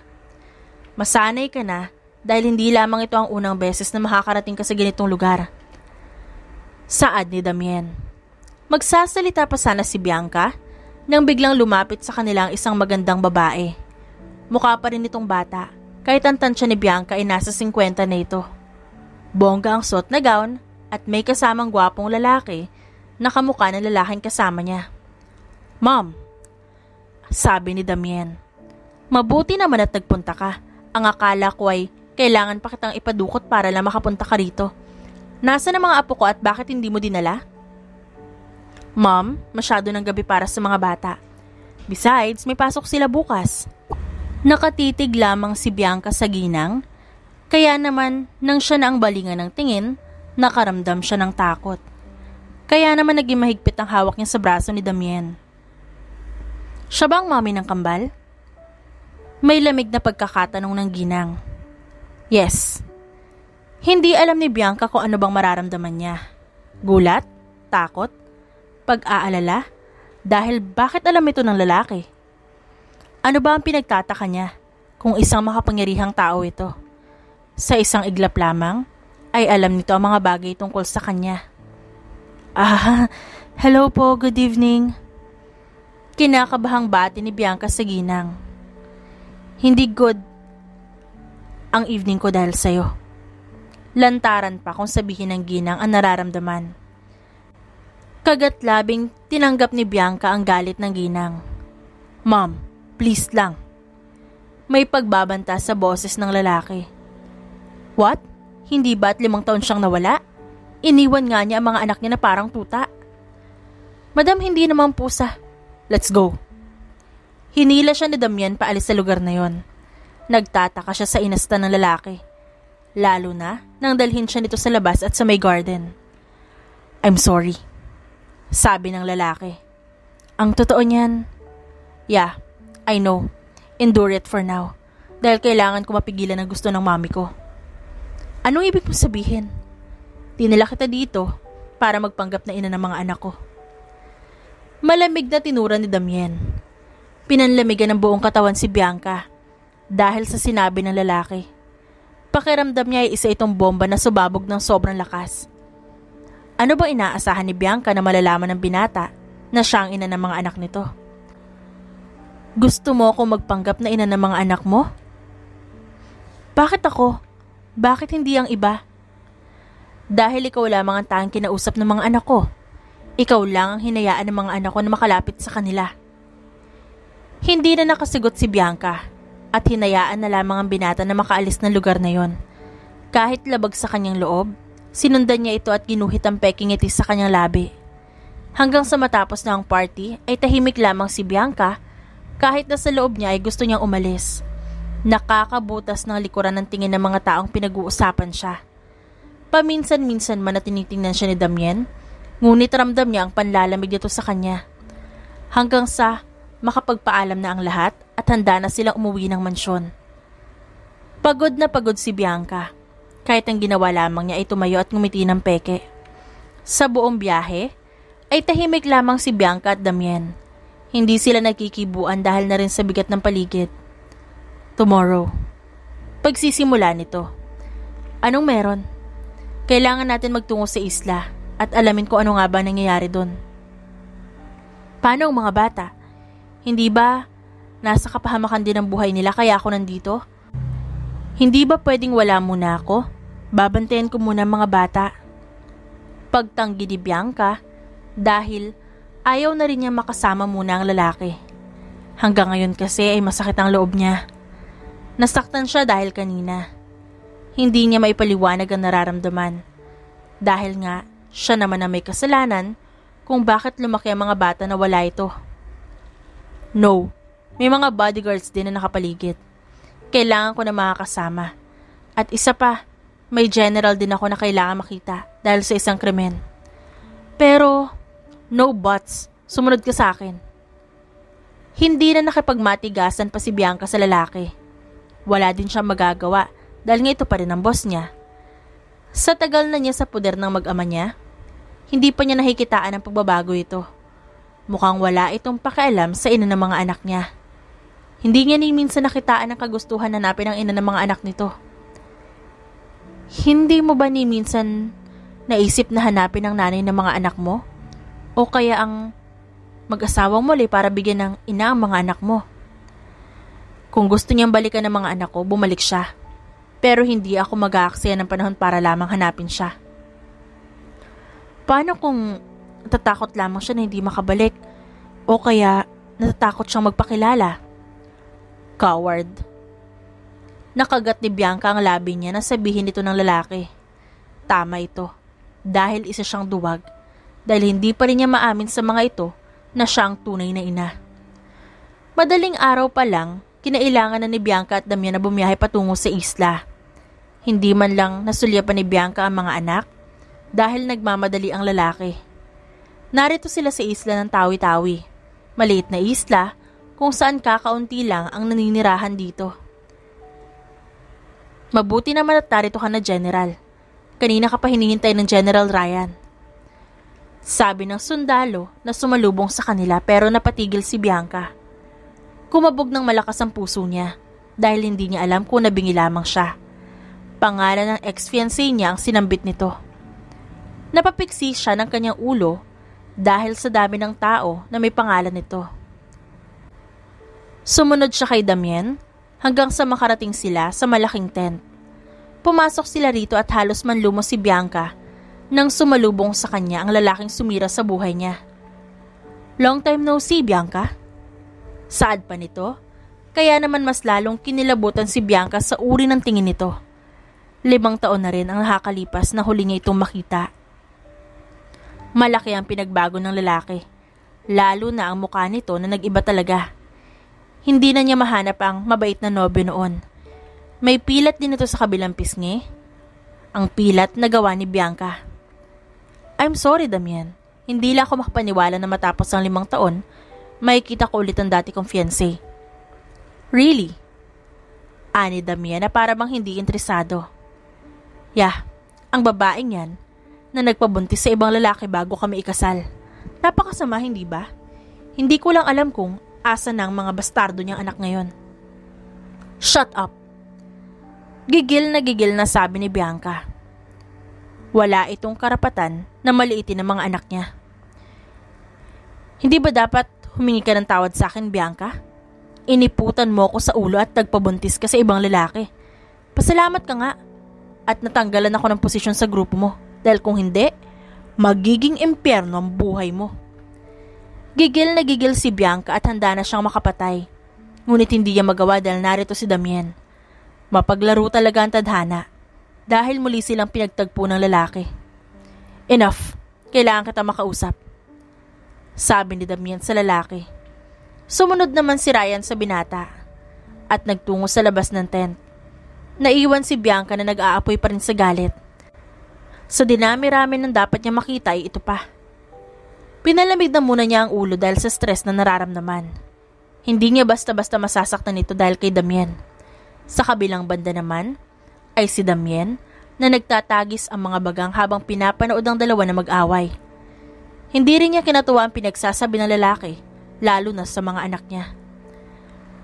Masanay ka na dahil hindi lamang ito ang unang beses na makakarating ka sa ganitong lugar. Saad ni Damien. Magsasalita pa sana si Bianca nang biglang lumapit sa kanila ang isang magandang babae. Mukha pa rin itong bata kahit ang tansya ni Bianca ay nasa 50 na ito. Bongga ang suot na gown at may kasamang gwapong lalaki na kamukha ng lalaking kasama niya. Mom, sabi ni Damien. Mabuti naman at nagpunta ka. Ang akala ko ay kailangan pa kitang ipadukot para lang makapunta ka rito. Nasaan ang mga apo ko at bakit hindi mo dinala? Mom, masyado ng gabi para sa mga bata. Besides, may pasok sila bukas. Nakatitig lamang si Bianca sa ginang, kaya naman nang siya na ang balingan ng tingin, Nakaramdam siya ng takot. Kaya naman naging mahigpit ang hawak niya sa braso ni Damien. Siya ba ang mami ng kambal? May lamig na pagkakatanong ng ginang. Yes. Hindi alam ni Bianca kung ano bang mararamdaman niya. Gulat? Takot? Pag-aalala? Dahil bakit alam ito ng lalaki? Ano ba ang pinagtataka niya kung isang makapangyarihang tao ito? Sa isang iglap lamang ay alam nito ang mga bagay tungkol sa kanya. Hello po, good evening. Kinakabahang bati ni Bianca sa ginang. Hindi good ang evening ko dahil sa'yo. Lantaran pa kung sabihin ng ginang ang nararamdaman. Kagat-labing tinanggap ni Bianca ang galit ng ginang. Mom, please lang. May pagbabanta sa boses ng lalaki. What? Hindi ba't 5 taon siyang nawala? Iniwan nga niya ang mga anak niya na parang tuta. Madam, hindi naman pusa. Let's go. Hinila siya ni Damien paalis sa lugar na yon. Nagtataka siya sa inasta ng lalaki. Lalo na nang dalhin siya nito sa labas at sa may garden. I'm sorry, sabi ng lalaki. Ang totoo niyan? Yeah, I know. Endure it for now. Dahil kailangan ko mapigilan ang gusto ng mami ko. Anong ibig mo sabihin? Dinala kita dito para magpanggap na ina ng mga anak ko. Malamig na tinura ni Damien. Pinanlamigan ng buong katawan si Bianca dahil sa sinabi ng lalaki. Pakiramdam niya ay isa itong bomba na subabog ng sobrang lakas. Ano bang inaasahan ni Bianca na malalaman ng binata na siya ang ina ng mga anak nito? Gusto mo akong magpanggap na ina ng mga anak mo? Bakit ako? Bakit hindi ang iba? Dahil ikaw lamang ang tanging kinausap ng mga anak ko. Ikaw lang ang hinayaan ng mga anak ko na makalapit sa kanila. Hindi na nakasigot si Bianca at hinayaan na lamang ang binata na makaalis ng lugar na yon. Kahit labag sa kanyang loob, sinundan niya ito at ginuhit ang peking ngiti sa kanyang labi. Hanggang sa matapos na ang party ay tahimik lamang si Bianca kahit na sa loob niya ay gusto niyang umalis. Nakakabutas ng likuran ng tingin ng mga taong pinag-uusapan siya. Paminsan-minsan man na tinitingnan siya ni Damien, ngunit ramdam niya ang panlalamig nito sa kanya. Hanggang sa makapagpaalam na ang lahat at handa na silang umuwi ng mansyon. Pagod na pagod si Bianca. Kahit ang ginawa lamang niya ay tumayo at ngumiti ng peke. Sa buong biyahe, ay tahimik lamang si Bianca at Damien. Hindi sila nagkikibuan dahil na rin sa bigat ng paligid. Tomorrow. Pagsisimula nito. Anong meron? Kailangan natin magtungo sa isla at alamin kung ano nga ba nangyayari doon. Paano ang mga bata? Hindi ba nasa kapahamakan din ang buhay nila kaya ako nandito? Hindi ba pwedeng wala muna ako? Babantayan ko muna ang mga bata. Pagtanggi ni Bianca dahil ayaw na rin niya makasama muna ang lalaki. Hanggang ngayon kasi ay masakit ang loob niya. Nasaktan siya dahil kanina. Hindi niya maipaliwanag ang nararamdaman. Dahil nga, siya naman na may kasalanan kung bakit lumaki ang mga bata na wala ito. No, may mga bodyguards din na nakapaligid. Kailangan ko na makakasama. At isa pa, may general din ako na kailangan makita dahil sa isang krimen. Pero, no buts, sumunod ka sa akin. Hindi na nakipagmatigasan pa si Bianca sa lalaki. Wala din siyang magagawa dahil nga ito pa rin ang boss niya. Sa tagal na niya sa poder ng mag-ama niya, hindi pa niya nakikitaan ang pagbabago ito. Mukhang wala itong pakialam sa ina ng mga anak niya. Hindi niya ni minsan nakitaan ang kagustuhan hanapin ang ina ng mga anak nito. Hindi mo ba ni minsan naisip na hanapin ang nanay ng mga anak mo? O kaya ang mag-asawang muli para bigyan ng ina ang mga anak mo? Kung gusto niyang balikan ng mga anak ko, bumalik siya. Pero hindi ako mag-aaksaya ng panahon para lamang hanapin siya. Paano kung natatakot lamang siya na hindi makabalik? O kaya natatakot siyang magpakilala? Coward. Nakagat ni Bianca ang labi niya na sabihin ito ng lalaki. Tama ito. Dahil isa siyang duwag. Dahil hindi pa rin niya maamin sa mga ito na siya ang tunay na ina. Madaling araw pa lang, kinailangan na ni Bianca at Damien na bumiyahe patungo sa isla. Hindi man lang nasulyapan ni Bianca ang mga anak dahil nagmamadali ang lalaki. Narito sila sa isla ng Tawi-Tawi, maliit na isla kung saan kakaunti lang ang naninirahan dito. Mabuti naman at narito ka na, General. Kanina ka pa hinihintay ng General Ryan. Sabi ng sundalo na sumalubong sa kanila pero napatigil si Bianca. Kumabog ng malakas ang puso niya dahil hindi niya alam kung nabingi lamang siya. Pangalan ng ex-fiancé niya ang sinambit nito. Napapiksi siya ng kanyang ulo dahil sa dami ng tao na may pangalan nito. Sumunod siya kay Damien hanggang sa makarating sila sa malaking tent. Pumasok sila rito at halos manlumo si Bianca nang sumalubong sa kanya ang lalaking sumira sa buhay niya. Long time no see, Bianca. Saad pa nito, kaya naman mas lalong kinilabutan si Bianca sa uri ng tingin nito. 5 taon na rin ang nakakalipas na huli niya itong makita. Malaki ang pinagbago ng lalaki, lalo na ang mukha nito na nag-iba talaga. Hindi na niya mahanap ang mabait na nobyo noon. May pilat din ito sa kabilang pisngi. Ang pilat na gawa ni Bianca. I'm sorry, Damien. Hindi lang ako makapaniwala na matapos ang 5 taon, makikita ko ulit ang dati kong fiancé. Really? Ani Damien na para bang hindi interesado. Yeah, ang babaeng yan na nagpabuntis sa ibang lalaki bago kami ikasal. Napakasama, hindi ba? Hindi ko lang alam kung asa na ang mga bastardo niyang anak ngayon. Shut up! Gigil na sabi ni Bianca. Wala itong karapatan na maliitin ang mga anak niya. Hindi ba dapat humingi ka ng tawad sa akin, Bianca? Iniputan mo ko sa ulo at nagpabuntis ka sa ibang lalaki. Pasalamat ka nga. At natanggalan ako ng posisyon sa grupo mo. Dahil kung hindi, magiging impyerno ang buhay mo. Gigil na gigil si Bianca at handa na siyang makapatay. Ngunit hindi niya magawa dahil narito si Damien. Mapaglaro talaga ang tadhana. Dahil muli silang pinagtagpo ng lalaki. Enough. Kailangan kita makausap. Sabi ni Damien sa lalaki. Sumunod naman si Ryan sa binata. At nagtungo sa labas ng tent. Naiwan si Bianca na nag-aapoy pa rin sa galit. Sa dinami-rami ng dapat niya makita ay ito pa. Pinalamig na muna niya ang ulo dahil sa stress na nararamdaman. Hindi niya basta-basta masasaktan ito dahil kay Damien. Sa kabilang banda naman ay si Damien na nagtatagis ang mga bagang habang pinapanood ang dalawa na mag-away. Hindi rin niya kinatuwa ang pinagsasabi ng lalaki, lalo na sa mga anak niya.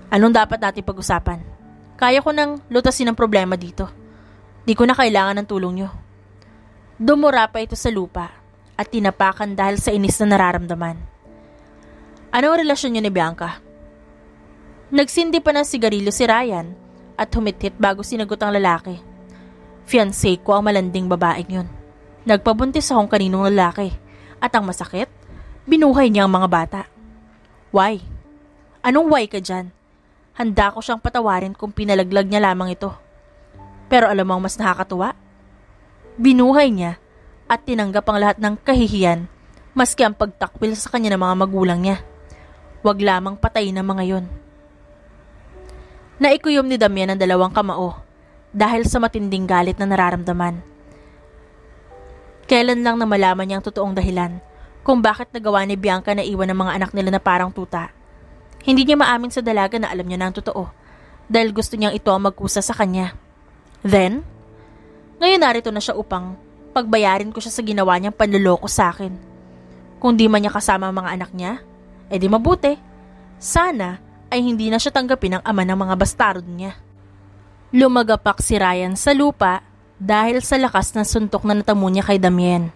Anong dapat natin pag-usapan? Kaya ko nang lutasin ang problema dito. Di ko na kailangan ng tulong niyo. Dumura pa ito sa lupa at tinapakan dahil sa inis na nararamdaman. Anong relasyon niyo ni Bianca? Nagsindi pa ng sigarilyo si Ryan at humithit bago sinagot ang lalaki. Fiancé ko ang malanding babaeng yun. Nagpabuntis akong kaninong lalaki at ang masakit, binuhay niya ang mga bata. Why? Anong why ka dyan? Handa ko siyang patawarin kung pinalaglag niya lamang ito. Pero alam mo ang mas nakakatuwa? Binuhay niya at tinanggap ang lahat ng kahihiyan maski ang pagtakwil sa kanya ng mga magulang niya. Huwag lamang patayin ang mga yon. Naikuyom ni Damien ang 2 kamao dahil sa matinding galit na nararamdaman. Kailan lang na malaman niya ang totoong dahilan kung bakit nagawa ni Bianca na iwan ang mga anak nila na parang tuta. Hindi niya maamin sa dalaga na alam niya na ang totoo dahil gusto niyang ito ang magkusa sa kanya. Then, ngayon narito na siya upang pagbayarin ko siya sa ginawa niyang panloloko sa akin. Kung di man niya kasama ang mga anak niya, edi mabuti. Sana ay hindi na siya tanggapin ng ama ng mga bastard niya. Lumagapak si Ryan sa lupa dahil sa lakas ng suntok na natamo niya kay Damien.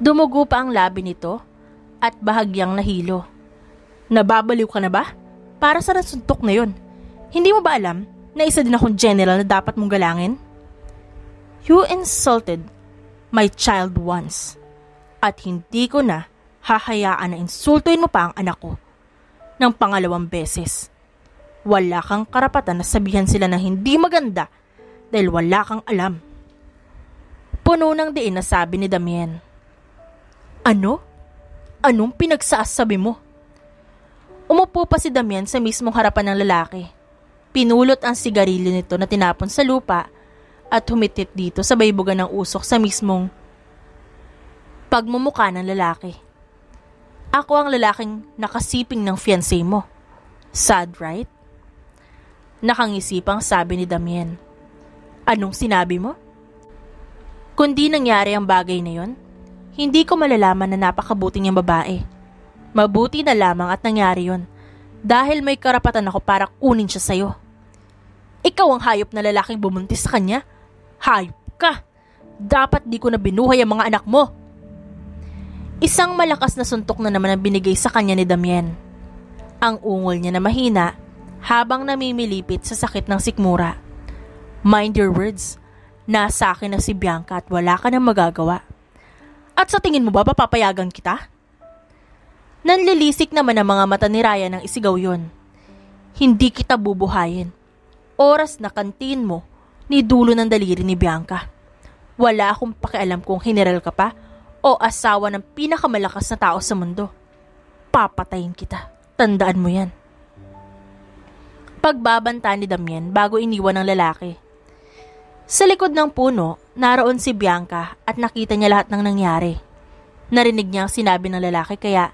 Dumugo pa ang labi nito at bahagyang nahilo. Nababaliw ka na ba? Para sa suntok na yon. Hindi mo ba alam na isa din akong general na dapat mong galangin? You insulted my child once. At hindi ko na hahayaan na insultuin mo pa ang anak ko ng 2 beses. Wala kang karapatan na sabihan sila na hindi maganda dahil wala kang alam. Puno ng diin na sabi ni Damien. Ano? Anong pinagsasabi mo? Umupo pa si Damien sa mismong harapan ng lalaki. Pinulot ang sigarilyo nito na tinapon sa lupa at humitit dito sa baybugan ng usok sa mismong Pagmumukha ng lalaki. Ako ang lalaking nakasiping ng fiancé mo. Sad, right? Nakangisipang sabi ni Damien. Anong sinabi mo? Kundi nangyari ang bagay na yon, hindi ko malalaman na napakabuti niyang babae. Mabuti na lamang at nangyari yon dahil may karapatan ako para kunin siya sa'yo. Ikaw ang hayop na lalaking bumuntis sa kanya. Hayop ka! Dapat di ko na binuhay ang mga anak mo. Isang malakas na suntok na naman ang binigay sa kanya ni Damien. Ang ungol niya na mahina habang namimilipit sa sakit ng sikmura. Mind your words. Nasa akin na si Bianca at wala ka nang magagawa. At sa tingin mo ba papayagan kita? Nanlilisik naman ang mga mata ni Ryan nang isigaw yon. Hindi kita bubuhayin. Oras na kantiin mo ni dulo ng daliri ni Bianca. Wala akong pakialam kung general ka pa o asawa ng pinakamalakas na tao sa mundo. Papatayin kita. Tandaan mo yan. Pagbabanta ni Damien bago iniwan ng lalaki. Sa likod ng puno, naroon si Bianca at nakita niya lahat ng nangyari. Narinig niya ang sinabi ng lalaki kaya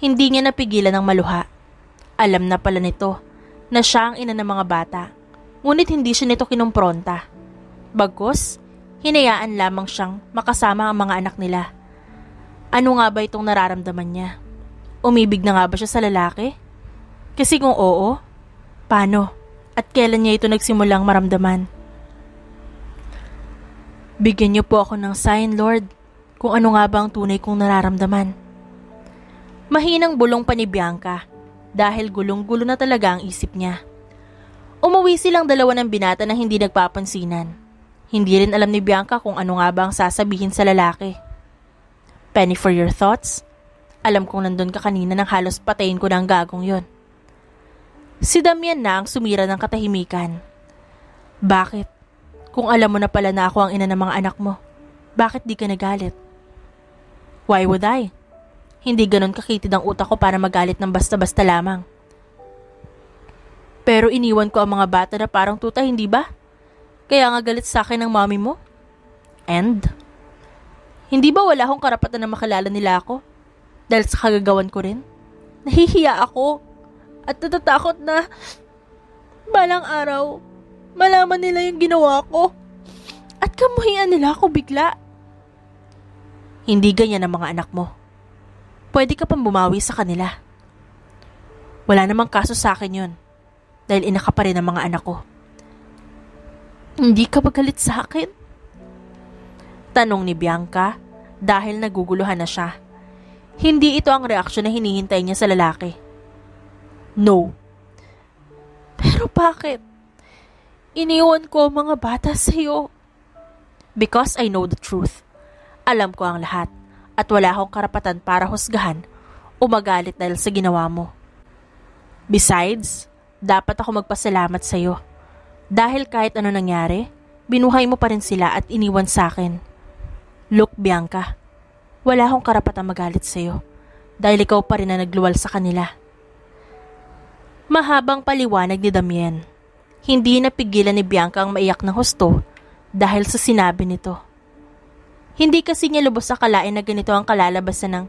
hindi niya napigilan ng maluha. Alam na pala nito na siya ang ina ng mga bata, ngunit hindi siya nito kinumpronta. Bagkus, hinayaan lamang siyang makasama ang mga anak nila. Ano nga ba itong nararamdaman niya? Umibig na nga ba siya sa lalaki? Kasi kung oo, paano? At kailan niya ito nagsimulang maramdaman? Bigyan niyo po ako ng sign, Lord, kung ano nga ba ang tunay kong nararamdaman. Mahinang bulong pa ni Bianca dahil gulong-gulo na talaga ang isip niya. Umuwi silang dalawa ng binata na hindi nagpapansinan. Hindi rin alam ni Bianca kung ano nga ba ang sasabihin sa lalaki. Penny for your thoughts? Alam kong nandun ka kanina nang halos patayin ko na ang gagong yon. Si Damien na ang sumira ng katahimikan. Bakit? Kung alam mo na pala na ako ang ina ng mga anak mo, bakit di ka nagalit? Why would I? Hindi ganon kakitid ang utak ko para magalit ng basta-basta lamang. Pero iniwan ko ang mga bata na parang tuta, hindi ba? Kaya nga galit sa akin ng mommy mo? And? Hindi ba wala akong karapatan na makilala nila ako? Dahil sa kagagawan ko rin? Nahihiya ako at natatakot na balang araw malaman nila yung ginawa ko at kamuhian nila ako bigla. Hindi ganyan ang mga anak mo. Pwede ka pang bumawi sa kanila. Wala namang kaso sa akin yun dahil ina ka pa rin ang mga anak ko. Hindi ka ba galit sa akin? Tanong ni Bianca dahil naguguluhan na siya. Hindi ito ang reaksyon na hinihintay niya sa lalaki. No. Pero bakit? Iniwan ko ang mga bata sa iyo. Because I know the truth. Alam ko ang lahat at wala akong karapatan para husgahan o magalit dahil sa ginawa mo. Besides, dapat ako magpasalamat sa iyo. Dahil kahit ano nangyari, binuhay mo pa rin sila at iniwan sa akin. Look, Bianca, wala akong karapatan magalit sa iyo dahil ikaw pa rin na nagluwal sa kanila. Mahabang paliwanag ni Damien. Hindi napigilan ni Bianca ang maiyak ng husto dahil sa sinabi nito. Hindi kasi niya lubos akalain na ganito ang kalalabasan ng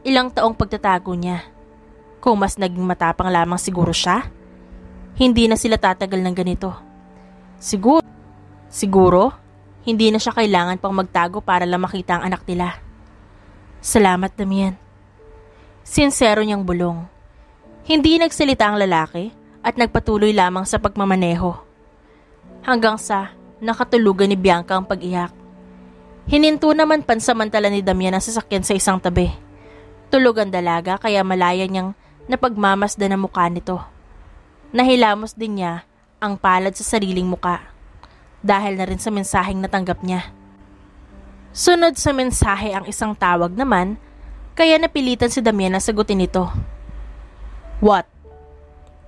ilang taong pagtatago niya. Kung mas naging matapang lamang siguro siya, hindi na sila tatagal ng ganito. Siguro, hindi na siya kailangan pang magtago para lang makita ang anak nila. Salamat, Damien. Sinsero niyang bulong. Hindi nagsalita ang lalaki at nagpatuloy lamang sa pagmamaneho. Hanggang sa nakatulugan ni Bianca ang pag-iyak. Hininto naman pansamantala ni Damien ang sasakyan sa isang tabi. Tulog ang dalaga kaya malaya niyang napagmamasdan ang mukha nito. Nahilamos din niya ang palad sa sariling muka dahil na rin sa mensaheng natanggap niya. Sunod sa mensahe ang isang tawag naman kaya napilitan si Damien na sagutin ito. What?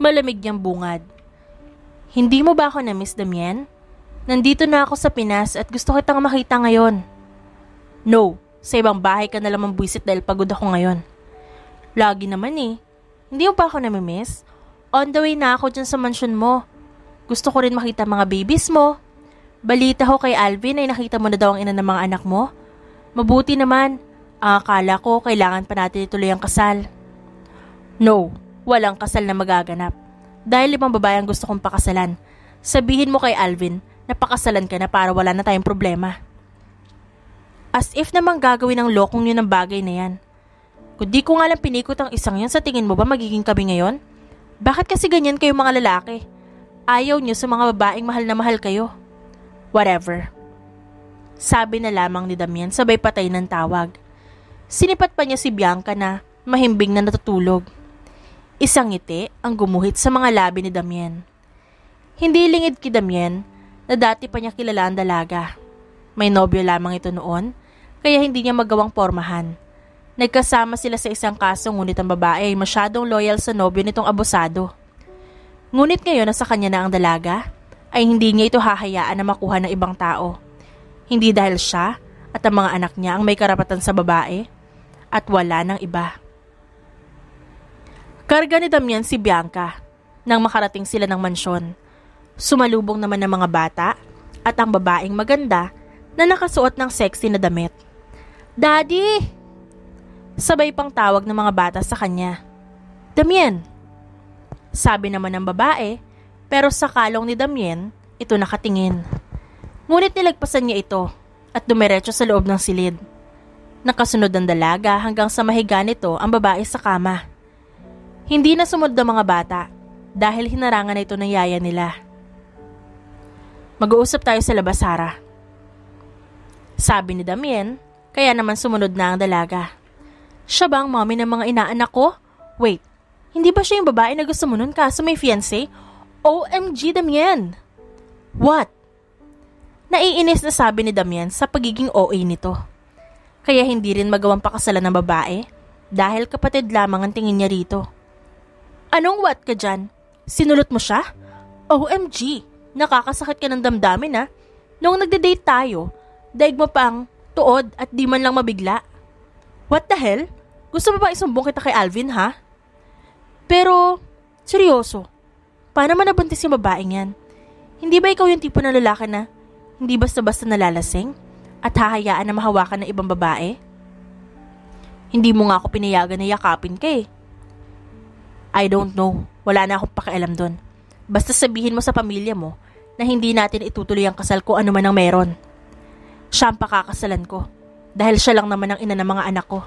Malamig niyang bungad. Hindi mo ba ako na-miss, Damien? Nandito na ako sa Pinas at gusto kitang makita ngayon. No, sa ibang bahay ka na lang mambwisit dahil pagod ako ngayon. Lagi naman eh. Hindi mo ba ako namimiss? On the way na ako dyan sa mansyon mo. Gusto ko rin makita mga babies mo. Balita ko kay Alvin ay nakita mo na daw ang ina ng mga anak mo. Mabuti naman. Ang akala ko kailangan pa natin ituloy ang kasal. No, walang kasal na magaganap. Dahil 5 babae ang gusto kong pakasalan. Sabihin mo kay Alvin na pakasalan ka na para wala na tayong problema. As if namang gagawin ng lokong yun ang bagay na yan. Kung di ko nga lang pinikot ang isang yun, sa tingin mo ba magiging kami ngayon? Bakit kasi ganyan kayo mga lalaki? Ayaw nyo sa mga babaeng mahal na mahal kayo. Whatever. Sabi na lamang ni Damian sabay patay ng tawag. Sinipat pa niya si Bianca na mahimbing na natutulog. Isang ngiti ang gumuhit sa mga labi ni Damian. Hindi lingid kay Damian na dati pa niya kilala ang dalaga. May nobyo lamang ito noon, kaya hindi niya magawang pormahan. Nagkasama sila sa isang kaso, ngunit ang babae ay masyadong loyal sa nobyo nitong abusado. Ngunit ngayon na sa kanya na ang dalaga, ay hindi niya ito hahayaan na makuha ng ibang tao. Hindi dahil siya at ang mga anak niya ang may karapatan sa babae at wala ng iba. Karga ni Damian si Bianca nang makarating sila ng mansyon. Sumalubong naman ng mga bata at ang babaeng maganda na nakasuot ng sexy na damit. Daddy! Sabay pang tawag ng mga bata sa kanya. Damian! Sabi naman ng babae, pero sa kalong ni Damian, ito nakatingin. Ngunit nilagpasan niya ito at dumiretso sa loob ng silid. Nakasunod ang dalaga hanggang sa mahiga nito ang babae sa kama. Hindi na sumunod ang mga bata dahil hinarangan na ito ng yaya nila. Mag-uusap tayo sa labas, Sarah. Sabi ni Damian, kaya naman sumunod na ang dalaga. Siya ba ang mommy ng mga inaanak ko? Wait, hindi ba siya yung babae na gusto mo nun kaso may fiancé? OMG, Damian! What? Naiinis na sabi ni Damian sa pagiging OA nito. Kaya hindi rin magawang pakasalan ng babae dahil kapatid lamang ang tingin niya rito. Anong what ka dyan? Sinulot mo siya? OMG! Nakakasakit ka ng damdamin ha? Noong nagde-date tayo, daig mo pang tuod at di man lang mabigla. What the hell? Gusto mo ba isumbong kita kay Alvin ha? Pero, seryoso, paano man nabuntis yung babaeng yan? Hindi ba ikaw yung tipo ng lalaki na hindi basta-basta nalalasing at hahayaan na mahawakan ng ibang babae? Hindi mo nga ako pinayagan na yakapin ka eh. I don't know. Wala na akong pakialam doon. Basta sabihin mo sa pamilya mo na hindi natin itutuloy ang kasal kung ano man ang meron. Siya ang pakakasalan ko dahil siya lang naman ang ina ng mga anak ko.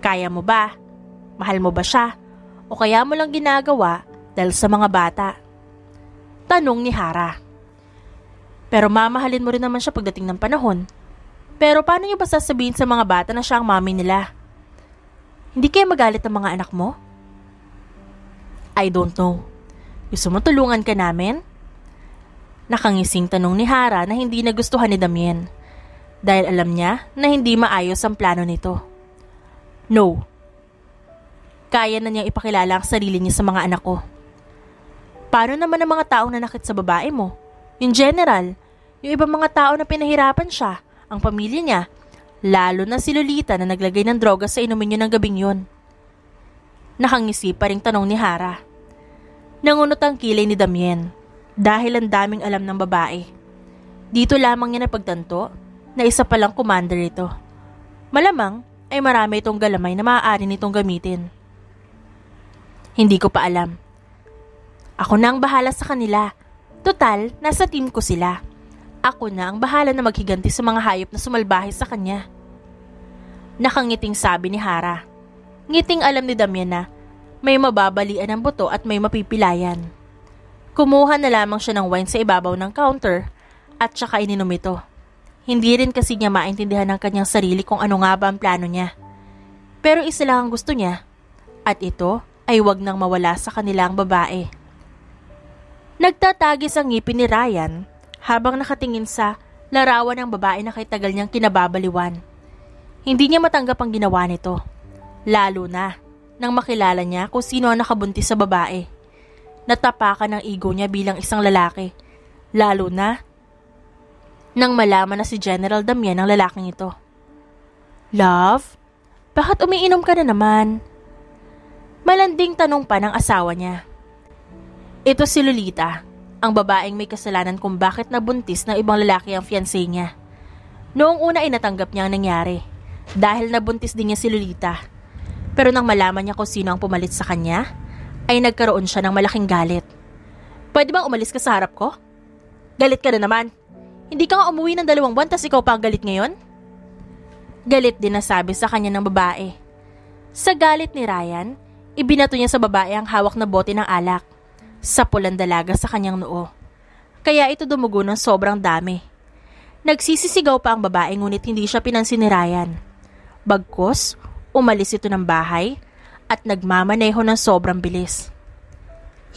Kaya mo ba? Mahal mo ba siya? O kaya mo lang ginagawa dahil sa mga bata? Tanong ni Hara. Pero mamahalin mo rin naman siya pagdating ng panahon. Pero paano niyo ba sasabihin sa mga bata na siya ang mami nila? Hindi kayo magalit ang mga anak mo? I don't know. Gusto mo tulungan ka namin? Nakangising tanong ni Hara na hindi nagustuhan ni Damian dahil alam niya na hindi maayos ang plano nito. No. Kaya na niyang ipakilala ang sarili niya sa mga anak ko. Paano naman ang mga taong nanakit sa babae mo? In general, yung ibang mga tao na pinahirapan siya, ang pamilya niya, lalo na si Lolita na naglagay ng droga sa inumin niyo ng gabing yun. Nakangisi pa ring tanong ni Hara. Nangunot ang kilay ni Damian dahil ang daming alam ng babae. Dito lamang niya napagtanto na isa palang commander ito. Malamang ay marami itong galamay na maaari nitong gamitin. Hindi ko pa alam. Ako na ang bahala sa kanila. Total, nasa team ko sila. Ako na ang bahala na maghiganti sa mga hayop na sumalbahe sa kanya. Nakangiting sabi ni Hara. Ngiting alam ni Damian na may mababalian ng buto at may mapipilayan. Kumuha na lamang siya ng wine sa ibabaw ng counter at saka ininom ito. Hindi rin kasi niya maintindihan ng kanyang sarili kung ano nga ba ang plano niya. Pero isa lang ang gusto niya at ito ay wag nang mawala sa kanilang babae. Nagtatagis ang ngipin ni Ryan habang nakatingin sa larawan ng babae na kay tagal niyang kinababaliwan. Hindi niya matanggap ang ginawa nito. Lalo na nang makilala niya kung sino ang nakabuntis sa babae. Natapakan ang ego niya bilang isang lalaki. Lalo na nang malaman na si General Damian ang lalaking ito. Love? Bakit umiinom ka na naman? Malanding tanong pa ng asawa niya. Ito si Lolita, ang babaeng may kasalanan kung bakit nabuntis ng ibang lalaki ang fiancé niya. Noong una ay natanggap niya ang nangyari. dahil nabuntis din niya si Lolita. Pero nang malaman niya kung sino ang pumalit sa kanya, ay nagkaroon siya ng malaking galit. Pwede bang umalis ka sa harap ko? Galit ka na naman. Hindi ka nga umuwi ng 2 buwan tas ikaw pa ang galit ngayon? Galit din na sabi sa kanya ng babae. Sa galit ni Ryan, ibinato niya sa babae ang hawak na bote ng alak. Sa pulang dalaga sa kanyang noo. Kaya ito dumugo ng sobrang dami. Nagsisisigaw pa ang babae ngunit hindi siya pinansin ni Ryan. Bagkus, umalis ito ng bahay at nagmamaneho ng sobrang bilis.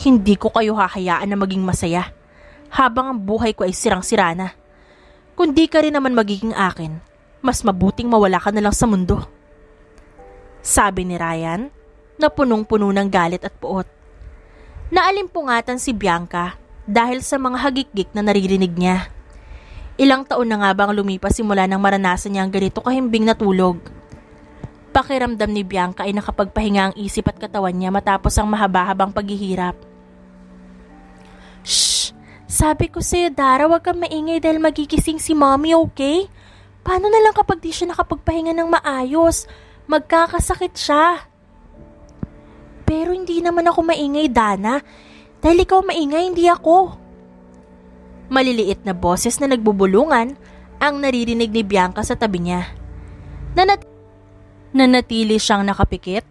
Hindi ko kayo hahayaan na maging masaya habang ang buhay ko ay sirang-sira na. Kung di ka rin naman magiging akin, mas mabuting mawala ka na lang sa mundo. Sabi ni Ryan na punong-puno ng galit at puot. Naalimpungatan si Bianca dahil sa mga hagik-gik na naririnig niya. Ilang taon na nga bang lumipas simula nang maranasan niya ang ganito kahimbing na tulog. Pakiramdam ni Bianca ay nakapagpahinga ang isip at katawan niya matapos ang mahaba-habang paghihirap. Shh! Sabi ko sa'yo, Dara, huwag kang maingay dahil magigising si mommy, okay? Paano na lang kapag di siya nakapagpahinga ng maayos? Magkakasakit siya. Pero hindi naman ako maingay, Dana. Dahil ikaw maingay, hindi ako. Maliliit na boses na nagbubulungan ang naririnig ni Bianca sa tabi niya. Nanatili siyang nakapikit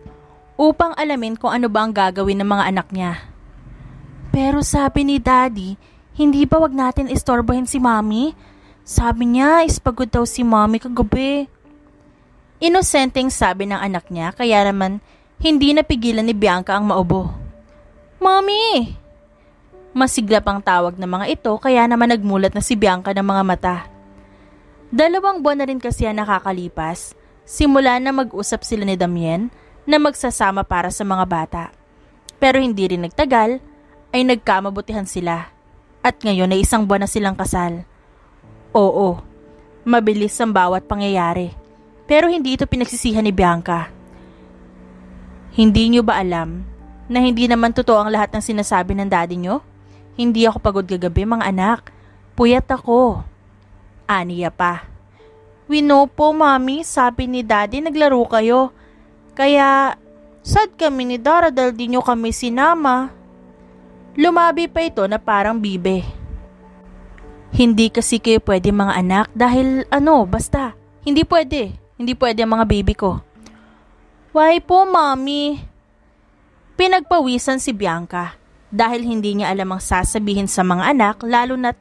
upang alamin kung ano ba ang gagawin ng mga anak niya. Pero sabi ni Daddy, hindi ba wag natin istorbohin si Mommy? Sabi niya, ispagod daw si Mommy kagabi. Inosenteng sabi ng anak niya, kaya naman hindi napigilan ni Bianca ang maubo. Mommy! Masiglap ang tawag ng mga ito, kaya naman nagmulat na si Bianca ng mga mata. 2 buwan na rin kasi ang nakakalipas, simula na mag-usap sila ni Damien na magsasama para sa mga bata. Pero hindi rin nagtagal, ay nagkamabutihan sila. At ngayon ay 1 buwan na silang kasal. Oo, mabilis ang bawat pangyayari. Pero hindi ito pinagsisihan ni Bianca. Hindi niyo ba alam na hindi naman totoo ang lahat ng sinasabi ng daddy niyo? Hindi ako pagod kagabi, mga anak. Puyat ako. Aniya pa. We know po, Mami. Sabi ni Daddy, naglaro kayo. Kaya, sad kami ni Dara dahil di niyo kami sinama. Lumabi pa ito na parang bibe. Hindi kasi kayo pwede, mga anak, dahil basta. Hindi pwede. Hindi pwede ang mga baby ko. Why po, Mami? Pinagpawisan si Bianca dahil hindi niya alam ang sasabihin sa mga anak, lalo na't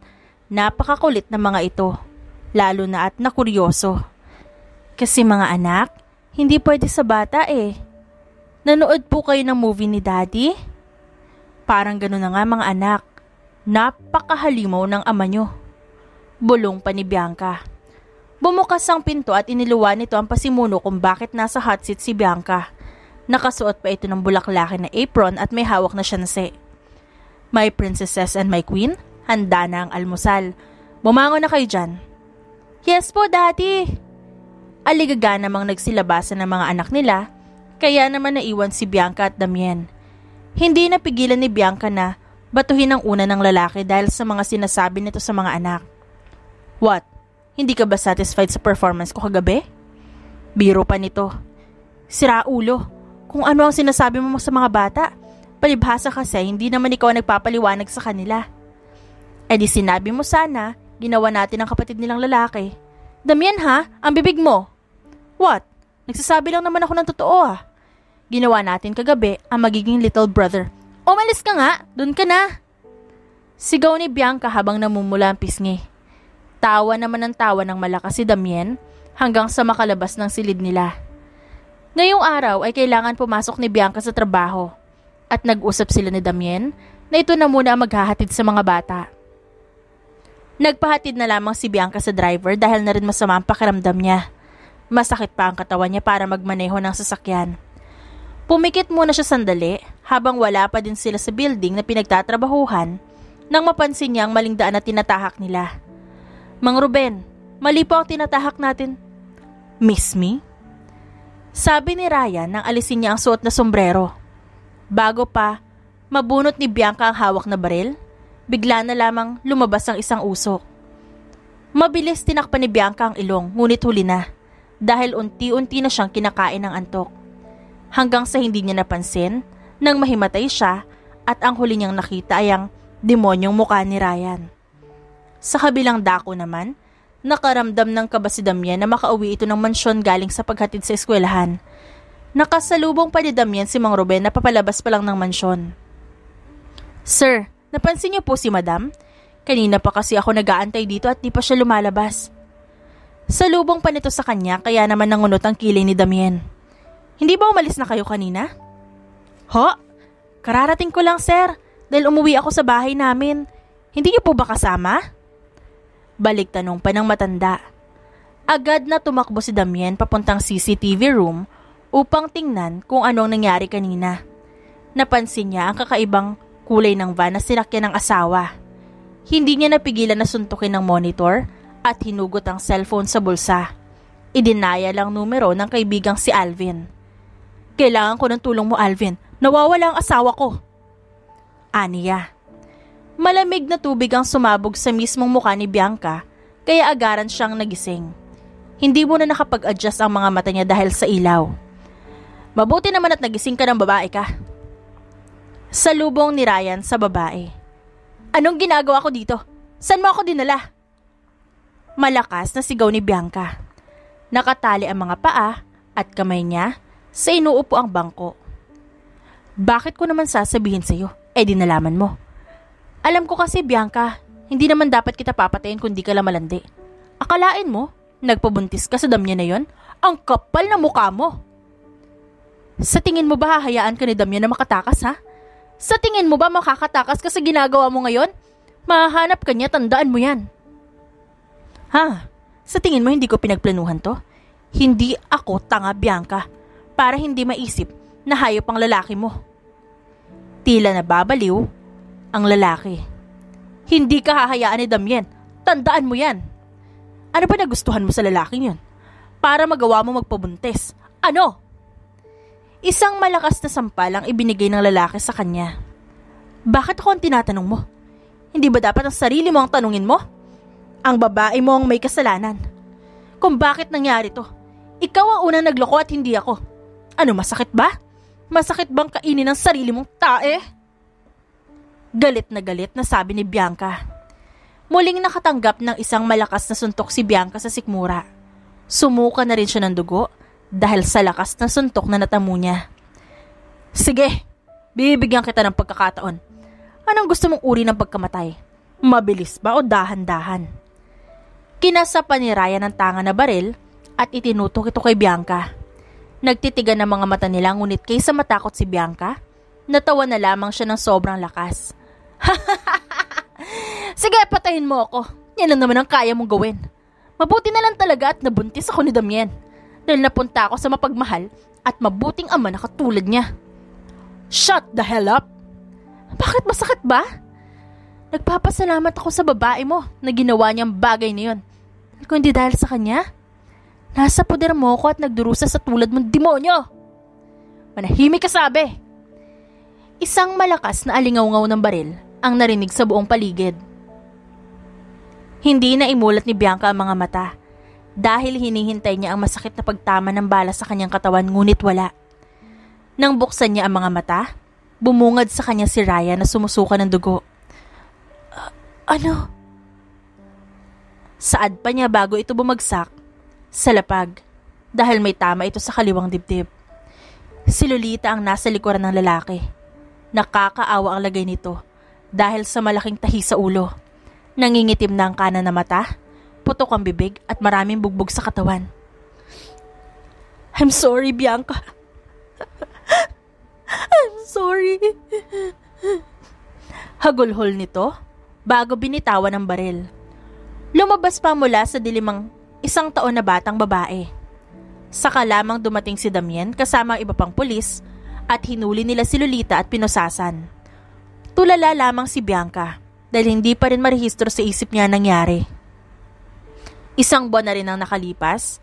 napakakulit na mga ito. Lalo na at nakuryoso. Kasi mga anak, hindi pwede sa bata eh. Nanood po kayo ng movie ni Daddy? Parang gano'n na nga, mga anak. Napakahalimaw ng ama nyo. Bulong pa ni Bianca. Bumukas ang pinto at iniluwa nito ang pasimuno kung bakit nasa hot seat si Bianca. Nakasuot pa ito ng bulaklaki na apron at may hawak na syanse. My princesses and my queen, handa na ang almusal. Bumangon na kayo dyan. Yes po, Daddy. Aligaga namang nagsilabasan ng mga anak nila, kaya naman naiwan si Bianca at Damien. Hindi napigilan ni Bianca na batuhin ang una ng lalaki dahil sa mga sinasabi nito sa mga anak. What? Hindi ka ba satisfied sa performance ko kagabi? Biro pa nito. Sira ulo. Kung ano ang sinasabi mo sa mga bata, palibhasa kasi hindi naman ikaw ang nagpapaliwanag sa kanila. E di sinabi mo sana, ginawa natin ang kapatid nilang lalaki. Damien ha, ang bibig mo. What? Nagsasabi lang naman ako ng totoo ah. Ginawa natin kagabi ang magiging little brother. Umalis ka nga, dun ka na. Sigaw ni Bianca habang namumula ang pisngi. Tawa naman ng tawa ng malakas si Damien hanggang sa makalabas ng silid nila. Ngayong araw ay kailangan pumasok ni Bianca sa trabaho at nag-usap sila ni Damien na ito na muna ang maghahatid sa mga bata. Nagpahatid na lamang si Bianca sa driver dahil na rin masama ang pakiramdam niya. Masakit pa ang katawan niya para magmaneho ng sasakyan. Pumikit muna siya sandali habang wala pa din sila sa building na pinagtatrabahuhan nang mapansin niya ang maling daan na tinatahak nila. Mang Ruben, mali po ang tinatahak natin. Miss me? Sabi ni Ryan nang alisin niya ang suot na sombrero. Bago pa, mabunot ni Bianca ang hawak na baril, bigla na lamang lumabas ang isang usok. Mabilis tinakpan ni Bianca ang ilong, ngunit huli na. dahil unti-unti na siyang kinakain ng antok. Hanggang sa hindi niya napansin nang mahimatay siya at ang huli niyang nakita ay ang demonyong mukha ni Ryan. Sa kabilang dako naman, nakaramdam ng kaba si Damian na makauwi ito ng mansyon galing sa paghatid sa eskwelahan. Nakasalubong pa ni Damian si Mang Ruben na papalabas pa lang ng mansyon. "Sir, napansin niyo po si Madam? Kanina pa kasi ako nag-aantay dito at di pa siya lumalabas." Salubong pa nito sa kanya kaya naman nangunot ang kilay ni Damian. "Hindi ba umalis na kayo kanina?" "Ho? Kararating ko lang, sir, dahil umuwi ako sa bahay namin. Hindi niyo po ba kasama?" Balik tanong pa ng matanda. Agad na tumakbo si Damian papuntang CCTV room upang tingnan kung anong nangyari kanina. Napansin niya ang kakaibang kulay ng van na sinakyan ng asawa. Hindi niya napigilan na suntukin ng monitor at hinugot ang cellphone sa bulsa. Idinaya lang numero ng kaibigang si Alvin. "Kailangan ko ng tulong mo, Alvin. Nawawala ang asawa ko." Aniya. Malamig na tubig ang sumabog sa mismong mukha ni Bianca kaya agaran siyang nagising. Hindi mo na nakapag-adjust ang mga mata niya dahil sa ilaw. "Mabuti naman at nagising ka ng babae ka." Salubong ni Ryan sa babae. "Anong ginagawa ko dito? Saan mo ako dinala?" Malakas na sigaw ni Bianca. Nakatali ang mga paa at kamay niya sa inuupo ang bangko. "Bakit ko naman sasabihin sa iyo? Di nalaman mo. Alam ko kasi, Bianca, hindi naman dapat kita papatayin kung di ka lang malandi. Akalain mo, nagpabuntis ka sa Damian na yon? Ang kapal na mukha mo." "Sa tingin mo ba hahayaan ka ni Damian na makatakas, ha? Sa tingin mo ba makakatakas ka sa ginagawa mo ngayon? Mahahanap ka niya, tandaan mo yan." "Ha? Sa tingin mo hindi ko pinagplanuhan to? Hindi ako tanga, Bianca, para hindi maisip na hayop ang lalaki mo." Tila nababaliw ang lalaki. "Hindi ka hahayaan ni Damian. Tandaan mo yan." "Ano ba nagustuhan mo sa lalaking yun? Para magawa mo magpabuntis? Ano?" Isang malakas na sampal ang ibinigay ng lalaki sa kanya. "Bakit ako ang tinatanong mo? Hindi ba dapat ang sarili mo ang tanungin mo? Ang babae mo ang may kasalanan. Kung bakit nangyari to, ikaw ang unang nagloko at hindi ako. Ano, masakit ba? Masakit bang kainin ang sarili mong tae?" Galit na sabi ni Bianca. Muling nakatanggap ng isang malakas na suntok si Bianca sa sikmura. Sumuka na rin siya ng dugo dahil sa lakas ng suntok na natamo niya. "Sige, bibigyan kita ng pagkakataon. Anong gusto mong uri ng pagkamatay? Mabilis ba o dahan-dahan?" Kinasapa ni Ryan ang tanga na baril at itinutok ito kay Bianca. Nagtitigan ng mga mata nila ngunit kaysa matakot si Bianca, natawa na lamang siya ng sobrang lakas. "Sige, patayin mo ako. Yan lang naman ang kaya mong gawin. Mabuti na lang talaga at nabuntis ako ni Damian dahil napunta ako sa mapagmahal at mabuting ama na katulad niya." "Shut the hell up! Bakit masakit ba? Nagpapasalamat ako sa babae mo na ginawa niyang bagay na yun. Kung hindi dahil sa kanya, nasa poder mo ko at nagdurusa sa tulad mong demonyo. Manahimik ka, sabi." Isang malakas na alingaw-ngaw ng baril ang narinig sa buong paligid. Hindi na imulat ni Bianca ang mga mata dahil hinihintay niya ang masakit na pagtama ng bala sa kanyang katawan ngunit wala. Nang buksan niya ang mga mata, bumungad sa kanya si Ryan na sumusuka ng dugo. Ano? Saad pa niya bago ito bumagsak sa lapag dahil may tama ito sa kaliwang dibdib. Si Lolita ang nasa likuran ng lalaki. Nakakaawa ang lagay nito dahil sa malaking tahi sa ulo. Nangingitim na ang kanan na mata, putok ang bibig at maraming bugbog sa katawan. "I'm sorry, Bianca. I'm sorry." Hagulhol nito bago binitawan ng baril. Lumabas pa mula sa dilimang 1 taon na batang babae. Saka lamang dumating si Damian kasama ang iba pang pulis at hinuli nila si Lolita at pinusasan. Tulala lamang si Bianca dahil hindi pa rin marehistro sa isip niya nangyari. 1 buwan na rin ang nakalipas,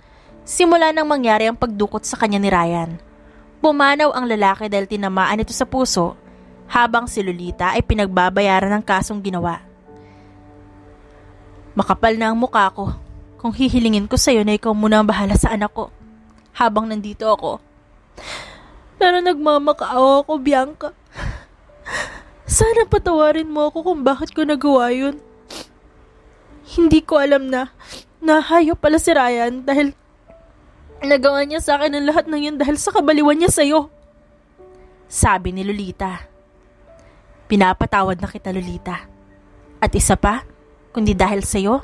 simula nang mangyari ang pagdukot sa kanya ni Ryan. Pumanaw ang lalaki dahil tinamaan ito sa puso habang si Lolita ay pinagbabayaran ng kasong ginawa. "Makapal na ang mukha ko. kung hihilingin ko sa'yo na ikaw muna ang bahala sa anak ko habang nandito ako. Pero nagmamakaawa ako, Bianca. Sana patawarin mo ako kung bakit ko nagawa yun. Hindi ko alam na hayop pala si Ryan dahil nagawa niya sa akin ang lahat ng yun dahil sa kabaliwan niya sa'yo. Sabi ni Lolita. Pinapatawad na kita, Lolita. At isa pa, kundi dahil sa'yo,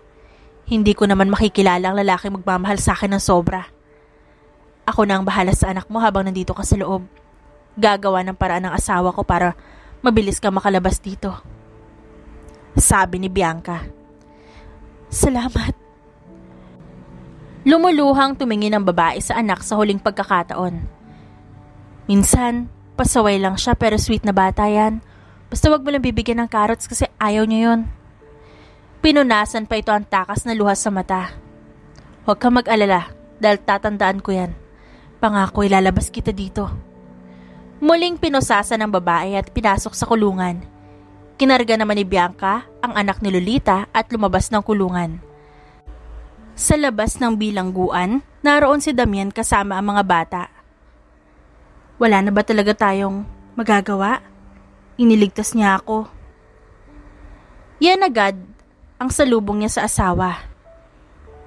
hindi ko naman makikilala ang lalaki magmamahal sa akin ng sobra. Ako na ang bahala sa anak mo habang nandito ka sa loob. Gagawa ng paraan ng asawa ko para mabilis ka makalabas dito. Sabi ni Bianca. Salamat. Lumuluhang tumingin ang babae sa anak sa huling pagkakataon. Minsan, pasaway lang siya pero sweet na bata yan. Basta wag mo lang bibigyan ng carrots kasi ayaw niya yun. Pinunasan pa ito ang takas na luha sa mata. Huwag kang mag-alala dahil tatandaan ko yan. Pangako ilalabas kita dito. Muling pinusasan ng babae at pinasok sa kulungan. Kinarga naman ni Bianca ang anak ni Lolita at lumabas ng kulungan. Sa labas ng bilangguan, naroon si Damian kasama ang mga bata. Wala na ba talaga tayong magagawa? Iniligtas niya ako. Yan agad ang salubong niya sa asawa.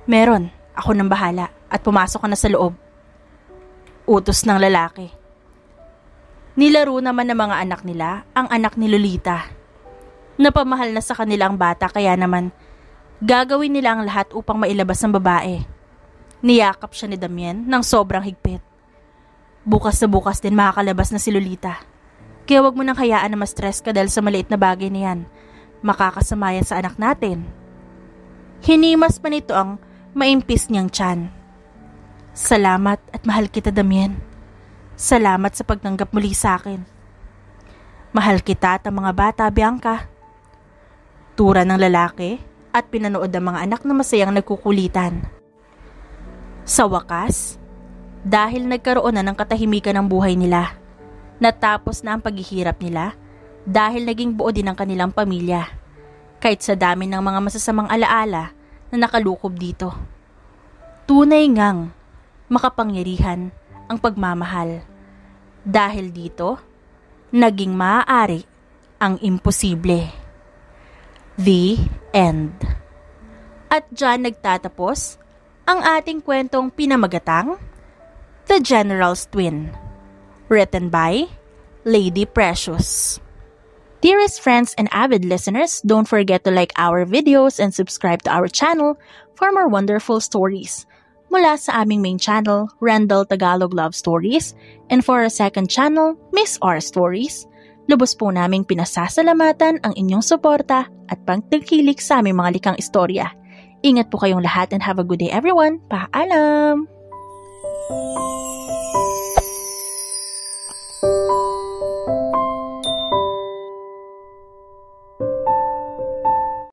Meron, ako nang bahala at pumasok ka na sa loob. Utos ng lalaki. Nilaro naman ng mga anak nila ang anak ni Lolita. Napamahal na sa kanila ang bata kaya naman gagawin nila ang lahat upang mailabas ang babae. Niyakap siya ni Damian ng sobrang higpit. Bukas na bukas din makakalabas na si Lolita. Kaya wag mo nang hayaan na ma-stress ka dahil sa maliit na bagay na yan. Makakasama yan sa anak natin. Hinimas pa nito ang maimpis niyang tiyan. Salamat at mahal kita, Damian. Salamat sa pagtanggap muli sa akin. Mahal kita at ang mga bata, Bianca. Tura ng lalaki at pinanood ang mga anak na masayang nagkukulitan. Sa wakas, dahil nagkaroon na ng katahimikan ng buhay nila, natapos na ang paghihirap nila dahil naging buo din ang kanilang pamilya. Kahit sa dami ng mga masasamang alaala na nakalukob dito. Tunay ngang makapangyarihan ang pagmamahal. Dahil dito, naging maaari ang imposible. The end. At dyan nagtatapos ang ating kwentong pinamagatang The General's Twin. Written by Lady Precious. Dearest friends and avid listeners, don't forget to like our videos and subscribe to our channel for more wonderful stories. Mula sa aming main channel, Randall Tagalog Love Stories, and for our second channel, Miss R Stories, lubos po naming pinasasalamatan ang inyong suporta at pagtangkilik sa aming mga likang istorya. Ingat po kayong lahat and have a good day everyone. Paalam!